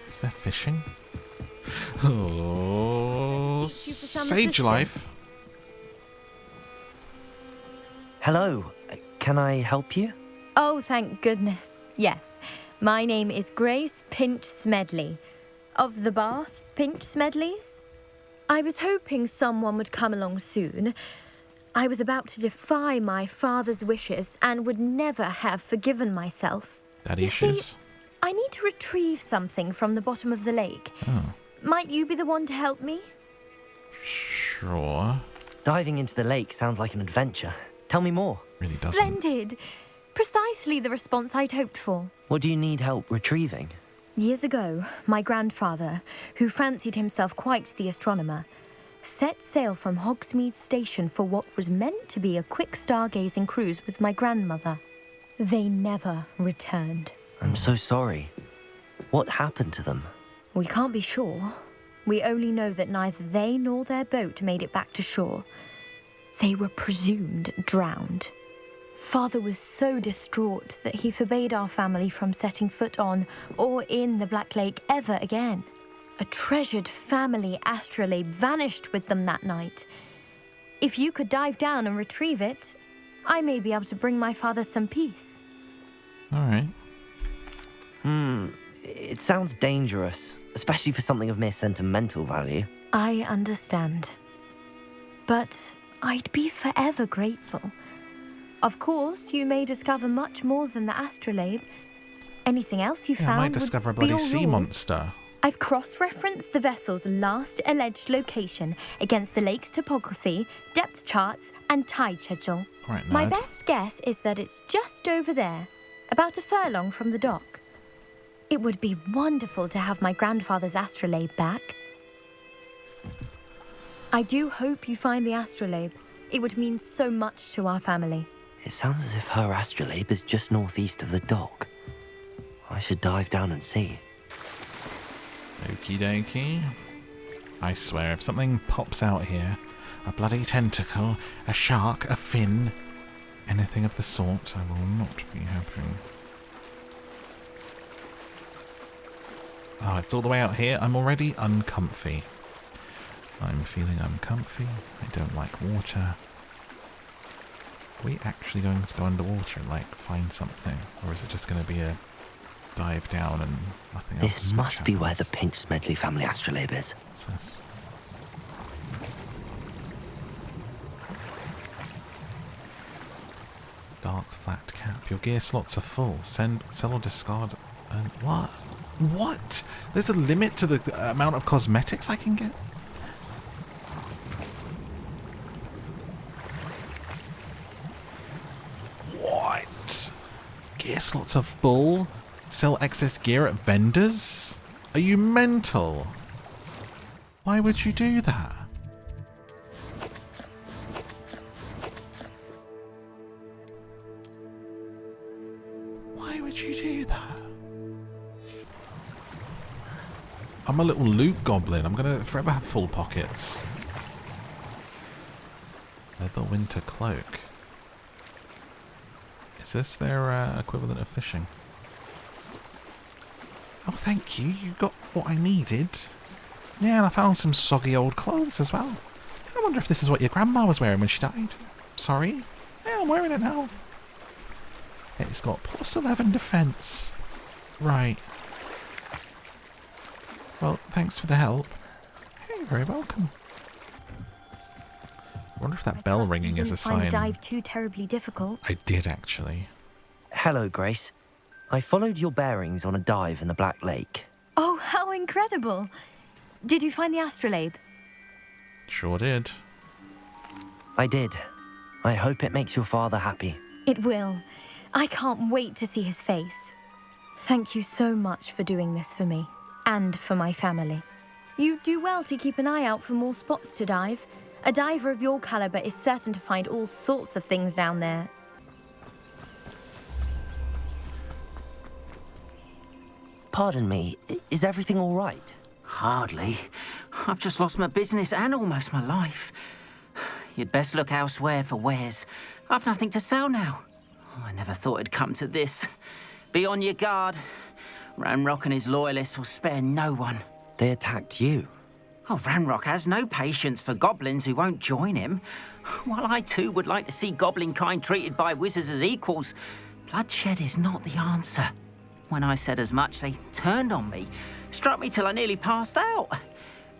Is there fishing? Oh, sage life. Hello. Can I help you? Oh, thank goodness. Yes. My name is Grace Pinch Smedley. Of the Bath Pinch Smedleys. I was hoping someone would come along soon. I was about to defy my father's wishes and would never have forgiven myself. Daddy You see, issues. I need to retrieve something from the bottom of the lake. Oh, Might you be the one to help me? sure. Diving into the lake sounds like an adventure. Tell me more. Really doesn't. Splendid. Precisely the response I'd hoped for. What do you need help retrieving? Years ago, my grandfather, who fancied himself quite the astronomer, set sail from Hogsmeade Station for what was meant to be a quick stargazing cruise with my grandmother. They never returned. I'm so sorry. What happened to them? We can't be sure. We only know that neither they nor their boat made it back to shore. They were presumed drowned. Father was so distraught that he forbade our family from setting foot on or in the Black Lake ever again. A treasured family astrolabe vanished with them that night. If you could dive down and retrieve it, I may be able to bring my father some peace. All right. It sounds dangerous, especially for something of mere sentimental value. I understand. But I'd be forever grateful. Of course, you may discover much more than the astrolabe. Anything else you found I might would discover a be bloody all sea yours. monster. I've cross-referenced the vessel's last alleged location against the lake's topography, depth charts, and tide schedule. Right, My nerd. best guess is that it's just over there, about a furlong from the dock. It would be wonderful to have my grandfather's astrolabe back. I do hope you find the astrolabe. It would mean so much to our family. It sounds as if her astrolabe is just northeast of the dock. I should dive down and see. Okie dokie. I swear, if something pops out here, a bloody tentacle, a shark, a fin, anything of the sort, I will not be happy. Oh, it's all the way out here. I'm already uncomfy. I'm feeling uncomfy. I don't like water. Are we actually going to go underwater and, like, find something? Or is it just going to be a dive down and nothing else? This must be where the Pinch Smedley family astrolabe is. What's this? Dark flat cap. Your gear slots are full. Sell or discard. And what? What? There's a limit to the amount of cosmetics I can get? What? Gear slots are full? Sell excess gear at vendors? Are you mental? Why would you do that? Why would you do that? I'm a little loot goblin. I'm gonna forever have full pockets. Leather winter cloak. Is this their equivalent of fishing? Oh, thank you. You got what I needed. Yeah, and I found some soggy old clothes as well. I wonder if this is what your grandma was wearing when she died. Sorry. Yeah, I'm wearing it now. It's got +11 defense. Right. Well, thanks for the help. Hey, you're very welcome. I wonder if that bell ringing is a Didn't find the sign. dive too terribly difficult. I did, actually. Hello, Grace. I followed your bearings on a dive in the Black Lake. Oh, how incredible! Did you find the astrolabe? Sure did. I did. I hope it makes your father happy. It will. I can't wait to see his face. Thank you so much for doing this for me, and for my family. You do well to keep an eye out for more spots to dive. A diver of your caliber is certain to find all sorts of things down there. Pardon me, is everything all right? Hardly. I've just lost my business and almost my life. You'd best look elsewhere for wares. I've nothing to sell now. Oh, I never thought it'd come to this. Be on your guard. Ranrock and his loyalists will spare no one. They attacked you. Oh, Ranrock has no patience for goblins who won't join him. While I too would like to see goblin kind treated by wizards as equals, bloodshed is not the answer. When I said as much, they turned on me, struck me till I nearly passed out.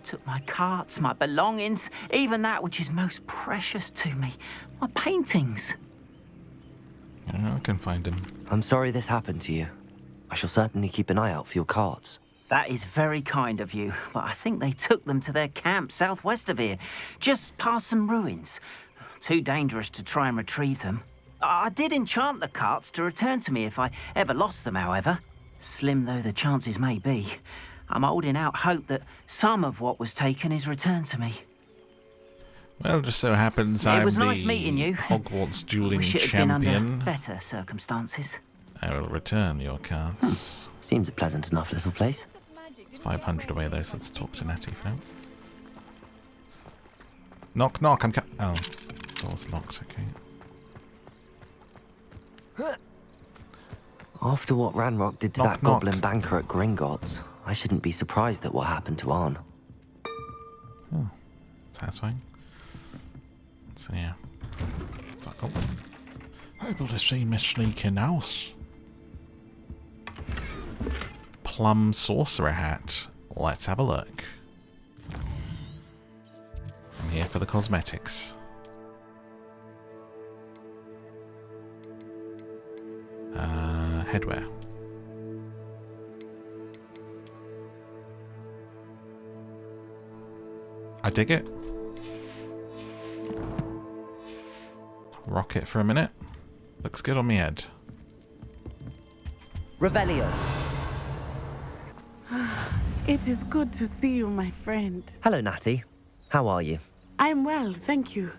Took my carts, my belongings, even that which is most precious to me, my paintings. Yeah, I can find him. I'm sorry this happened to you. I shall certainly keep an eye out for your cards. That is very kind of you, but I think they took them to their camp southwest of here, just past some ruins. Too dangerous to try and retrieve them. I did enchant the carts to return to me if I ever lost them, however. Slim though the chances may be, I'm holding out hope that some of what was taken is returned to me. Well, just so happens It I'm was nice the meeting you. Hogwarts dueling Wish it had been under champion. better circumstances. I will return your cards. Seems a pleasant enough little place. It's 500 away though, so let's talk to Natty for now. Knock, knock, oh, door's locked, okay. After what Ranrock did to Knock, that knock. goblin banker at Gringotts, I shouldn't be surprised at what happened to Arn. Oh, satisfying. So yeah. It's like, oh. Able to see Miss Sneaking House. Plum sorcerer hat. Let's have a look. I'm here for the cosmetics. Headwear. I dig it. Rock it for a minute. Looks good on me head. Revelio. It is good to see you, my friend. Hello, Natty. How are you? I'm well, thank you.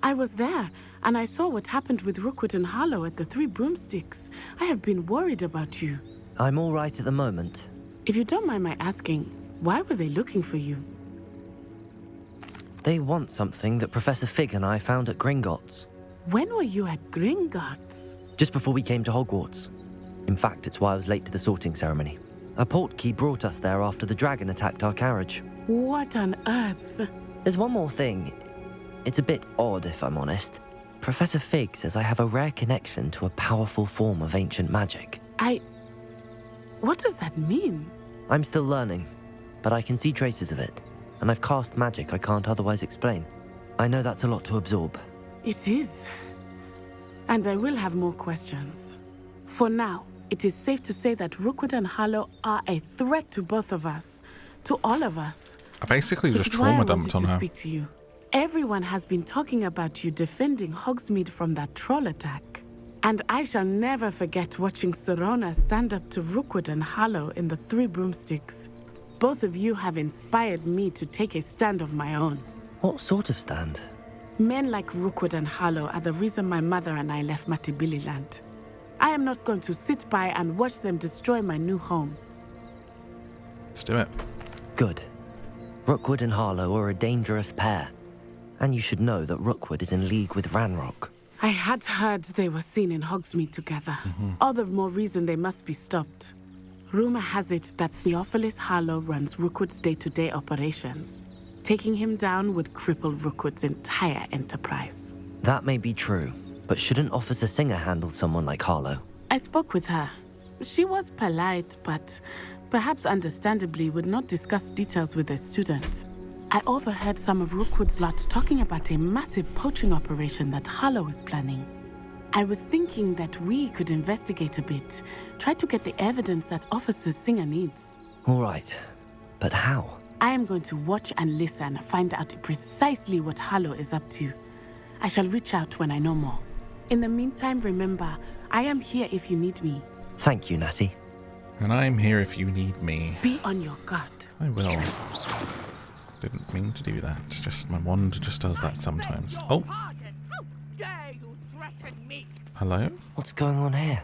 I was there, and I saw what happened with Rookwood and Harlow at the Three Broomsticks. I have been worried about you. I'm all right at the moment. If you don't mind my asking, why were they looking for you? They want something that Professor Fig and I found at Gringotts. When were you at Gringotts? Just before we came to Hogwarts. In fact, it's why I was late to the sorting ceremony. A portkey brought us there after the dragon attacked our carriage. What on earth? There's one more thing. It's a bit odd, if I'm honest. Professor Fig says I have a rare connection to a powerful form of ancient magic. What does that mean? I'm still learning, but I can see traces of it, and I've cast magic I can't otherwise explain. I know that's a lot to absorb. It is. And I will have more questions. For now, it is safe to say that Rookwood and Harlow are a threat to both of us, to all of us. I basically Which just is why I trauma dumped on wanted to her. speak to you. Everyone has been talking about you defending Hogsmeade from that troll attack. And I shall never forget watching Sorona stand up to Rookwood and Harlow in the Three Broomsticks. Both of you have inspired me to take a stand of my own. What sort of stand? Men like Rookwood and Harlow are the reason my mother and I left Matabeleland. I am not going to sit by and watch them destroy my new home. Let's do it. Good. Rookwood and Harlow are a dangerous pair. And you should know that Rookwood is in league with Ranrock. I had heard they were seen in Hogsmeade together. All the more reason they must be stopped. Rumor has it that Theophilus Harlow runs Rookwood's day-to-day operations. Taking him down would cripple Rookwood's entire enterprise. That may be true, but shouldn't Officer Singer handle someone like Harlow? I spoke with her. She was polite, but perhaps understandably would not discuss details with a student. I overheard some of Rookwood's lot talking about a massive poaching operation that Harlow is planning. I was thinking that we could investigate a bit, try to get the evidence that Officer Singer needs. All right, but how? I am going to watch and listen, find out precisely what Harlow is up to. I shall reach out when I know more. In the meantime, remember, I am here if you need me. Thank you, Natty. And I'm here if you need me. Be on your guard. I will. Didn't mean to do that. Just my wand just does that sometimes. Oh. Hello? What's going on here?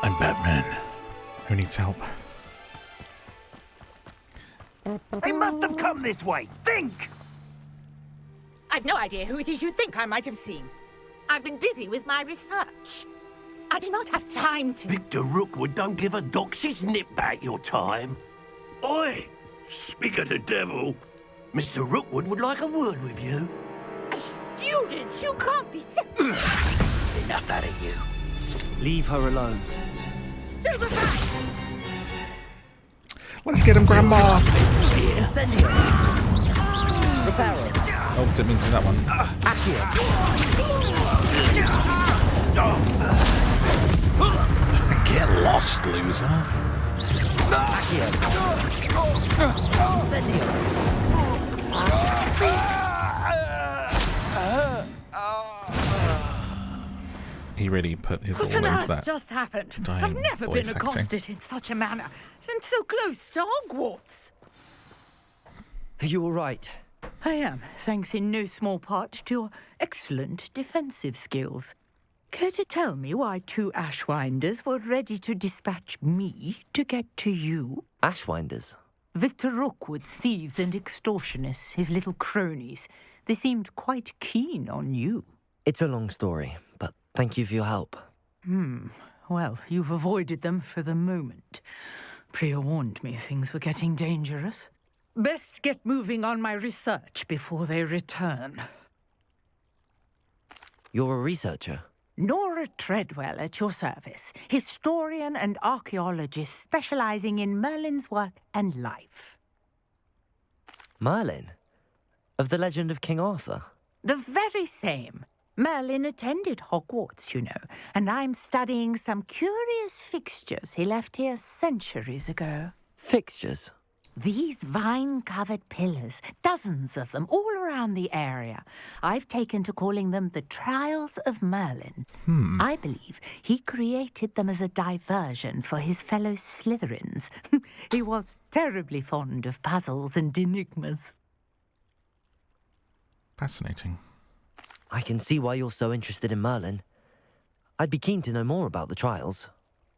I'm Batman. Who needs help? They must have come this way. Think! I've no idea who it is you think I might have seen. I've been busy with my research. I do not have time to... Victor Rookwood don't give a doxy's nip back your time. Oi! Speak of the devil. Mr. Rookwood would like a word with you. A student? You can't be sick. Enough out of you. Leave her alone. Stand aside! Let's get him, Grandma! Incendio. Reparo. Oh, didn't mean to do that one. Get lost, loser. He really put his all What on into earth that. just happened? dying I've never voice been acting. accosted in such a manner, and so close to Hogwarts. Are you all right? I am, thanks in no small part to your excellent defensive skills. Care to tell me why 2 Ashwinders were ready to dispatch me to get to you? Ashwinders? Victor Rookwood's thieves and extortionists, his little cronies. They seemed quite keen on you. It's a long story, but thank you for your help. Well, you've avoided them for the moment. Priya warned me things were getting dangerous. Best get moving on my research before they return. You're a researcher? Nora Treadwell at your service, historian and archaeologist specializing in Merlin's work and life. Merlin? Of the legend of King Arthur? The very same. Merlin attended Hogwarts, you know, and I'm studying some curious fixtures he left here centuries ago. Fixtures? These vine-covered pillars, dozens of them, all around the area. I've taken to calling them the Trials of Merlin. I believe he created them as a diversion for his fellow Slytherins. He was terribly fond of puzzles and enigmas. Fascinating. I can see why you're so interested in Merlin. I'd be keen to know more about the trials.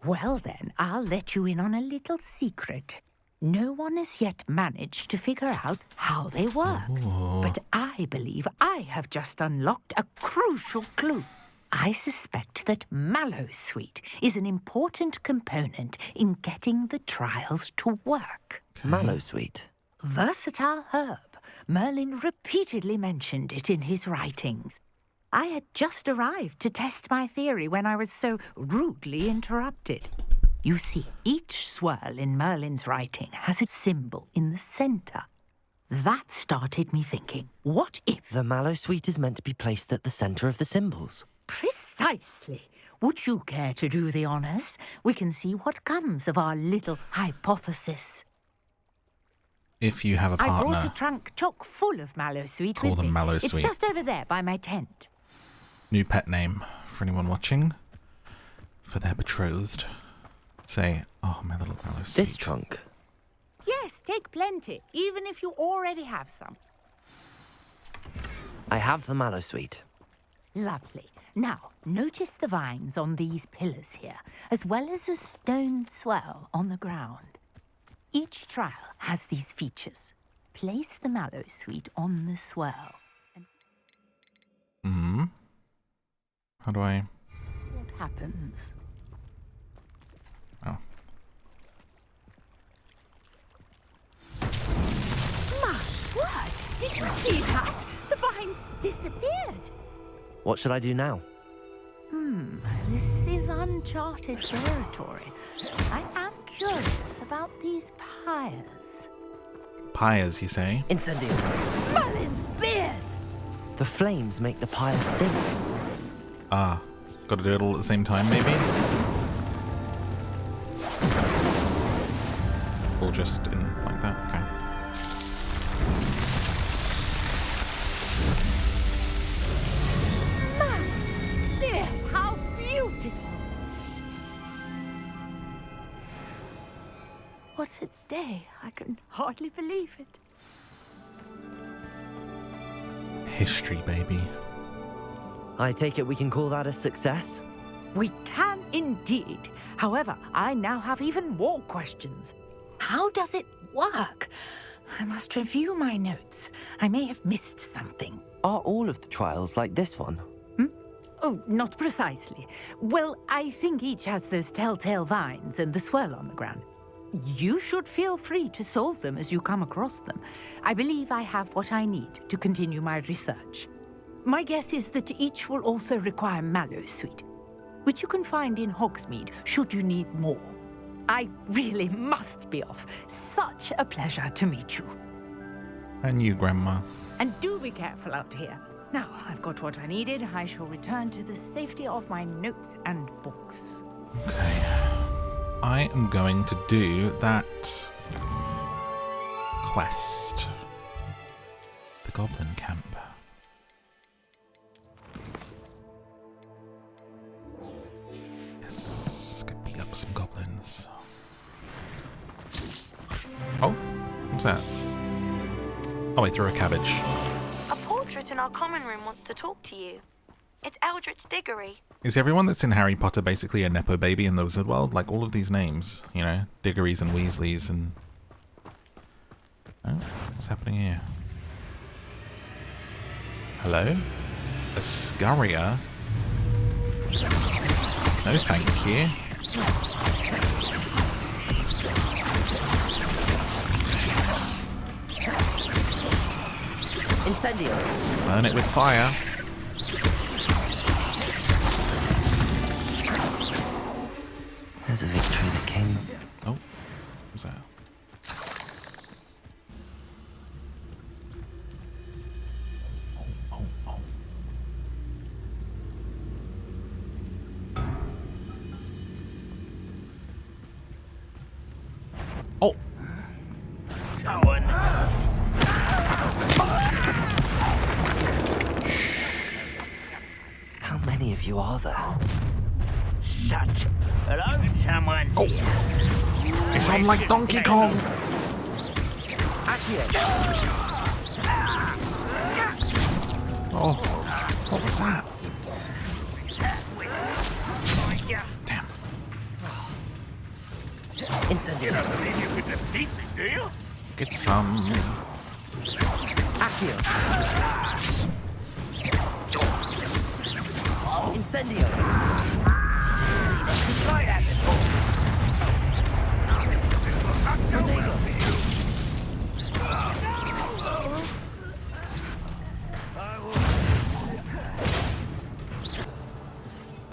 Well then, I'll let you in on a little secret. No one has yet managed to figure out how they work. But I believe I have just unlocked a crucial clue. I suspect that Mallowsweet is an important component in getting the trials to work. Mallowsweet? Versatile herb. Merlin repeatedly mentioned it in his writings. I had just arrived to test my theory when I was so rudely interrupted. You see, each swirl in Merlin's writing has a symbol in the centre. That started me thinking, what if... The Mallowsweet is meant to be placed at the centre of the symbols. Precisely. Would you care to do the honours? We can see what comes of our little hypothesis. If you have a I brought a partner, trunk chock full of Mallowsweet Call with them me. Mallowsweet. It's just over there by my tent. new pet name for anyone watching, for their betrothed. Say, oh, my little Mallowsweet. This trunk? Yes, take plenty, even if you already have some. I have the Mallowsweet. Lovely. Now, notice the vines on these pillars here, as well as a stone swirl on the ground. Each trial has these features. Place the Mallowsweet on the swirl. How do I... What happens? Oh. My word! Did you see that? The vines disappeared. What should I do now? This is uncharted territory. I am curious about these pyres. Pyres, you say? Incendio. Merlin's beard! The flames make the pyre sing. Ah, gotta do it all at the same time, maybe? Or just in like that, okay. Merlin's beard, how beautiful! What a day. I can hardly believe it. History, baby. I take it we can call that a success? We can indeed. However, I now have even more questions. How does it work? I must review my notes. I may have missed something. Are all of the trials like this one? Oh, not precisely. Well, I think each has those telltale vines and the swirl on the ground. You should feel free to solve them as you come across them. I believe I have what I need to continue my research. My guess is that each will also require Mallowsweet, which you can find in Hogsmeade should you need more. I really must be off. Such a pleasure to meet you. And you, Grandma. And do be careful out here. Now, I've got what I needed. I shall return to the safety of my notes and books. Okay. I am going to do that quest. The Goblin Camp. ones. Oh, what's that? Oh, I threw a cabbage. A portrait in our common room wants to talk to you. It's Eldritch Diggory. Is everyone that's in Harry Potter basically a Nepo baby in the Wizard world? Like all of these names, you know, Diggories and Weasleys and... Oh, what's happening here? Hello? A Scurrier? No, thank you. Incendio. Burn it with fire. There's a victory that came. Oh, what's that? Oh. How many of you are there? Such. Hello? Someone's here. It's on like Donkey Kong. Oh, what was that? Damn. Incendio. You could defeat me, do you? Get some. Accio. Incendio. See, that's right at this hole.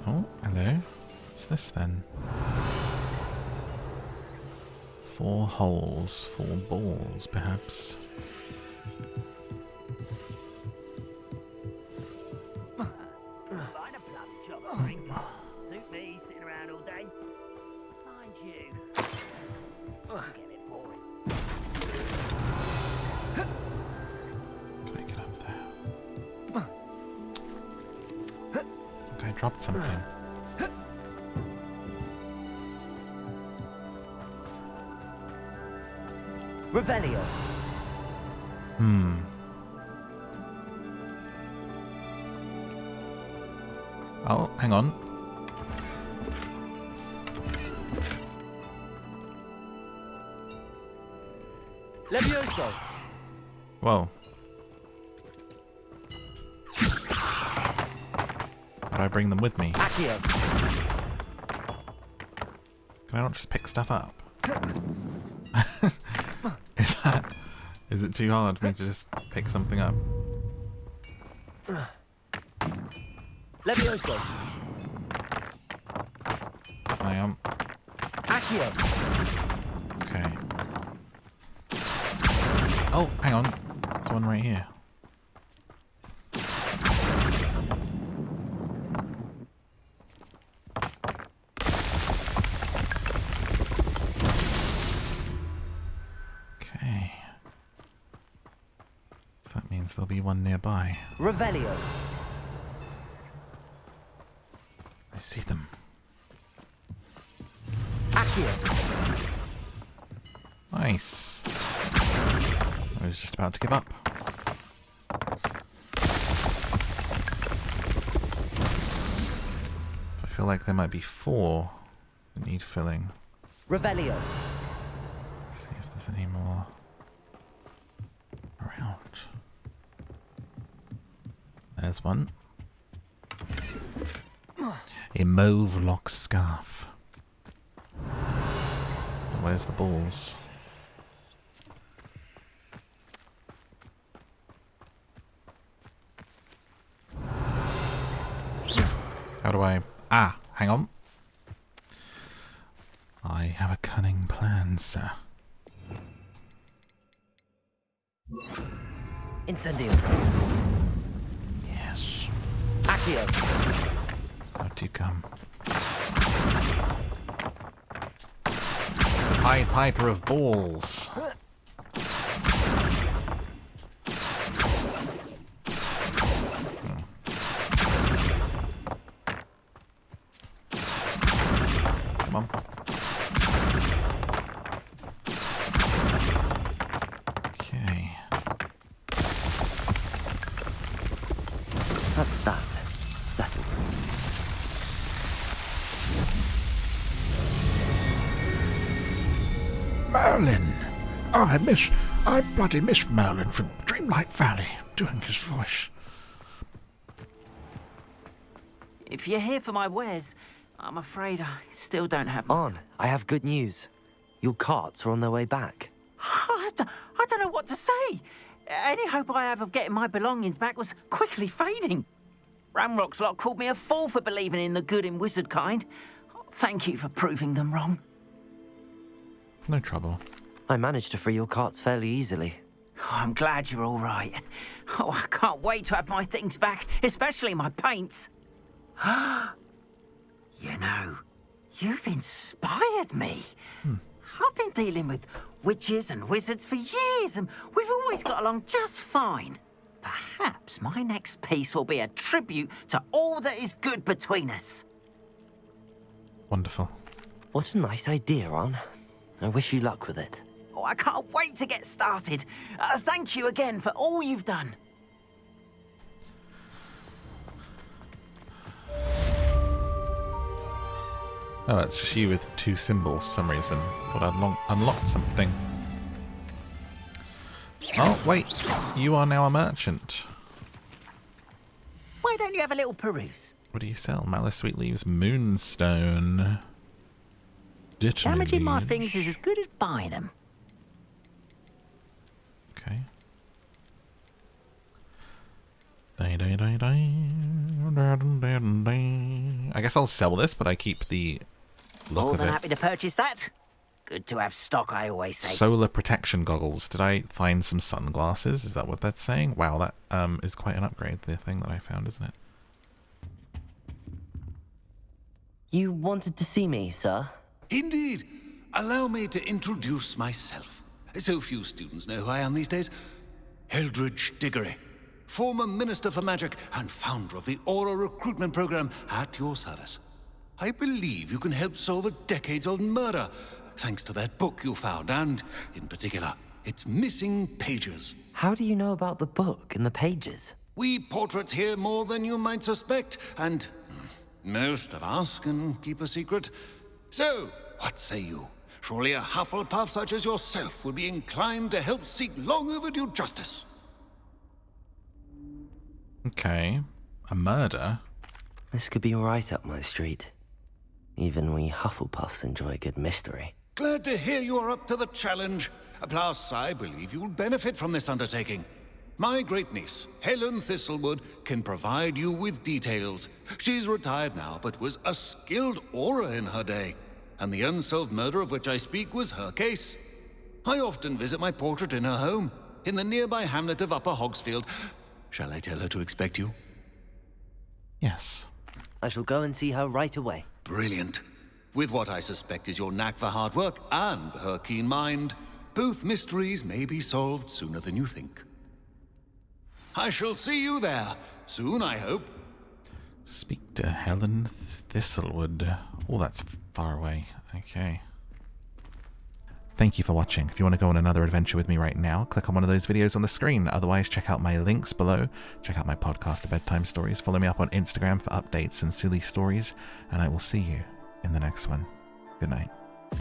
Oh, hello. What's this then? 4 holes, 4 balls, perhaps. Suit me, sitting around all day. Mind you. Get it boring. Can I get up there? Okay, I dropped something. Revelio. Oh, hang on. Levioso. Whoa. How do I bring them with me? Accio. Can I not just pick stuff up? Is it too hard for me to just pick something up? Levioso. I am. Accio. Okay. Oh, hang on. There's one right here. Okay. So that means there'll be one nearby. Revelio. I see them. Accio. Nice. I was just about to give up. So I feel like there might be 4 that need filling. Revelio. Let's see if there's any more around. There's one. A mauve lock scarf. Where's the balls? How do I... Ah, hang on. I have a cunning plan, sir. Incendio. Yes. Accio. Out you come. Pied Piper of balls. Come on. settled. Merlin! I bloody miss Merlin from Dreamlight Valley, doing his voice. If you're here for my wares, I'm afraid I still don't have... On, I have good news. Your carts are on their way back. I don't know what to say. Any hope I have of getting my belongings back was quickly fading. Ramrock's lot called me a fool for believing in the good in wizard kind. Thank you for proving them wrong. No trouble. I managed to free your carts fairly easily. Oh, I'm glad you're all right. Oh, I can't wait to have my things back, especially my paints. You know, you've inspired me. I've been dealing with witches and wizards for years, and we've always got along just fine. Perhaps my next piece will be a tribute to all that is good between us. Wonderful. What a nice idea, Ron. I wish you luck with it. Oh, I can't wait to get started. Thank you again for all you've done. Oh, it's just you with 2 symbols for some reason. Thought I'd unlocked something. Oh, wait. You are now a merchant. Why don't you have a little peruse? What do you sell? Malice Sweet Leaves, Moonstone. Damaging my things is as good as buying them. Okay. I guess I'll sell this, but I keep the look More of than it. happy to purchase that. Good to have stock, I always say. Solar protection goggles. Did I find some sunglasses? Is that what that's saying? Wow, that is quite an upgrade, the thing that I found, isn't it? You wanted to see me, sir? Indeed. Allow me to introduce myself. So few students know who I am these days. Eldridge Diggory, former Minister for Magic and founder of the Aura Recruitment Program, at your service. I believe you can help solve a decades-old murder, thanks to that book you found, and, in particular, its missing pages. How do you know about the book and the pages? We portraits hear more than you might suspect, and most of us can keep a secret. So, what say you? Surely a Hufflepuff such as yourself would be inclined to help seek long overdue justice. Okay. A murder? This could be right up my street. Even we Hufflepuffs enjoy a good mystery. Glad to hear you are up to the challenge. Plus, I believe you'll benefit from this undertaking. My great-niece, Helen Thistlewood, can provide you with details. She's retired now, but was a skilled aura in her day. And the unsolved murder of which I speak was her case. I often visit my portrait in her home, in the nearby hamlet of Upper Hogsfield. Shall I tell her to expect you? Yes. I shall go and see her right away. Brilliant. With what I suspect is your knack for hard work and her keen mind, both mysteries may be solved sooner than you think. I shall see you there, soon I hope. Speak to Helen Thistlewood. Oh, that's far away. Okay. Thank you for watching. If you want to go on another adventure with me right now, click on one of those videos on the screen. Otherwise, check out my links below. Check out my podcast of bedtime stories. Follow me up on Instagram for updates and silly stories. And I will see you in the next one. Good night.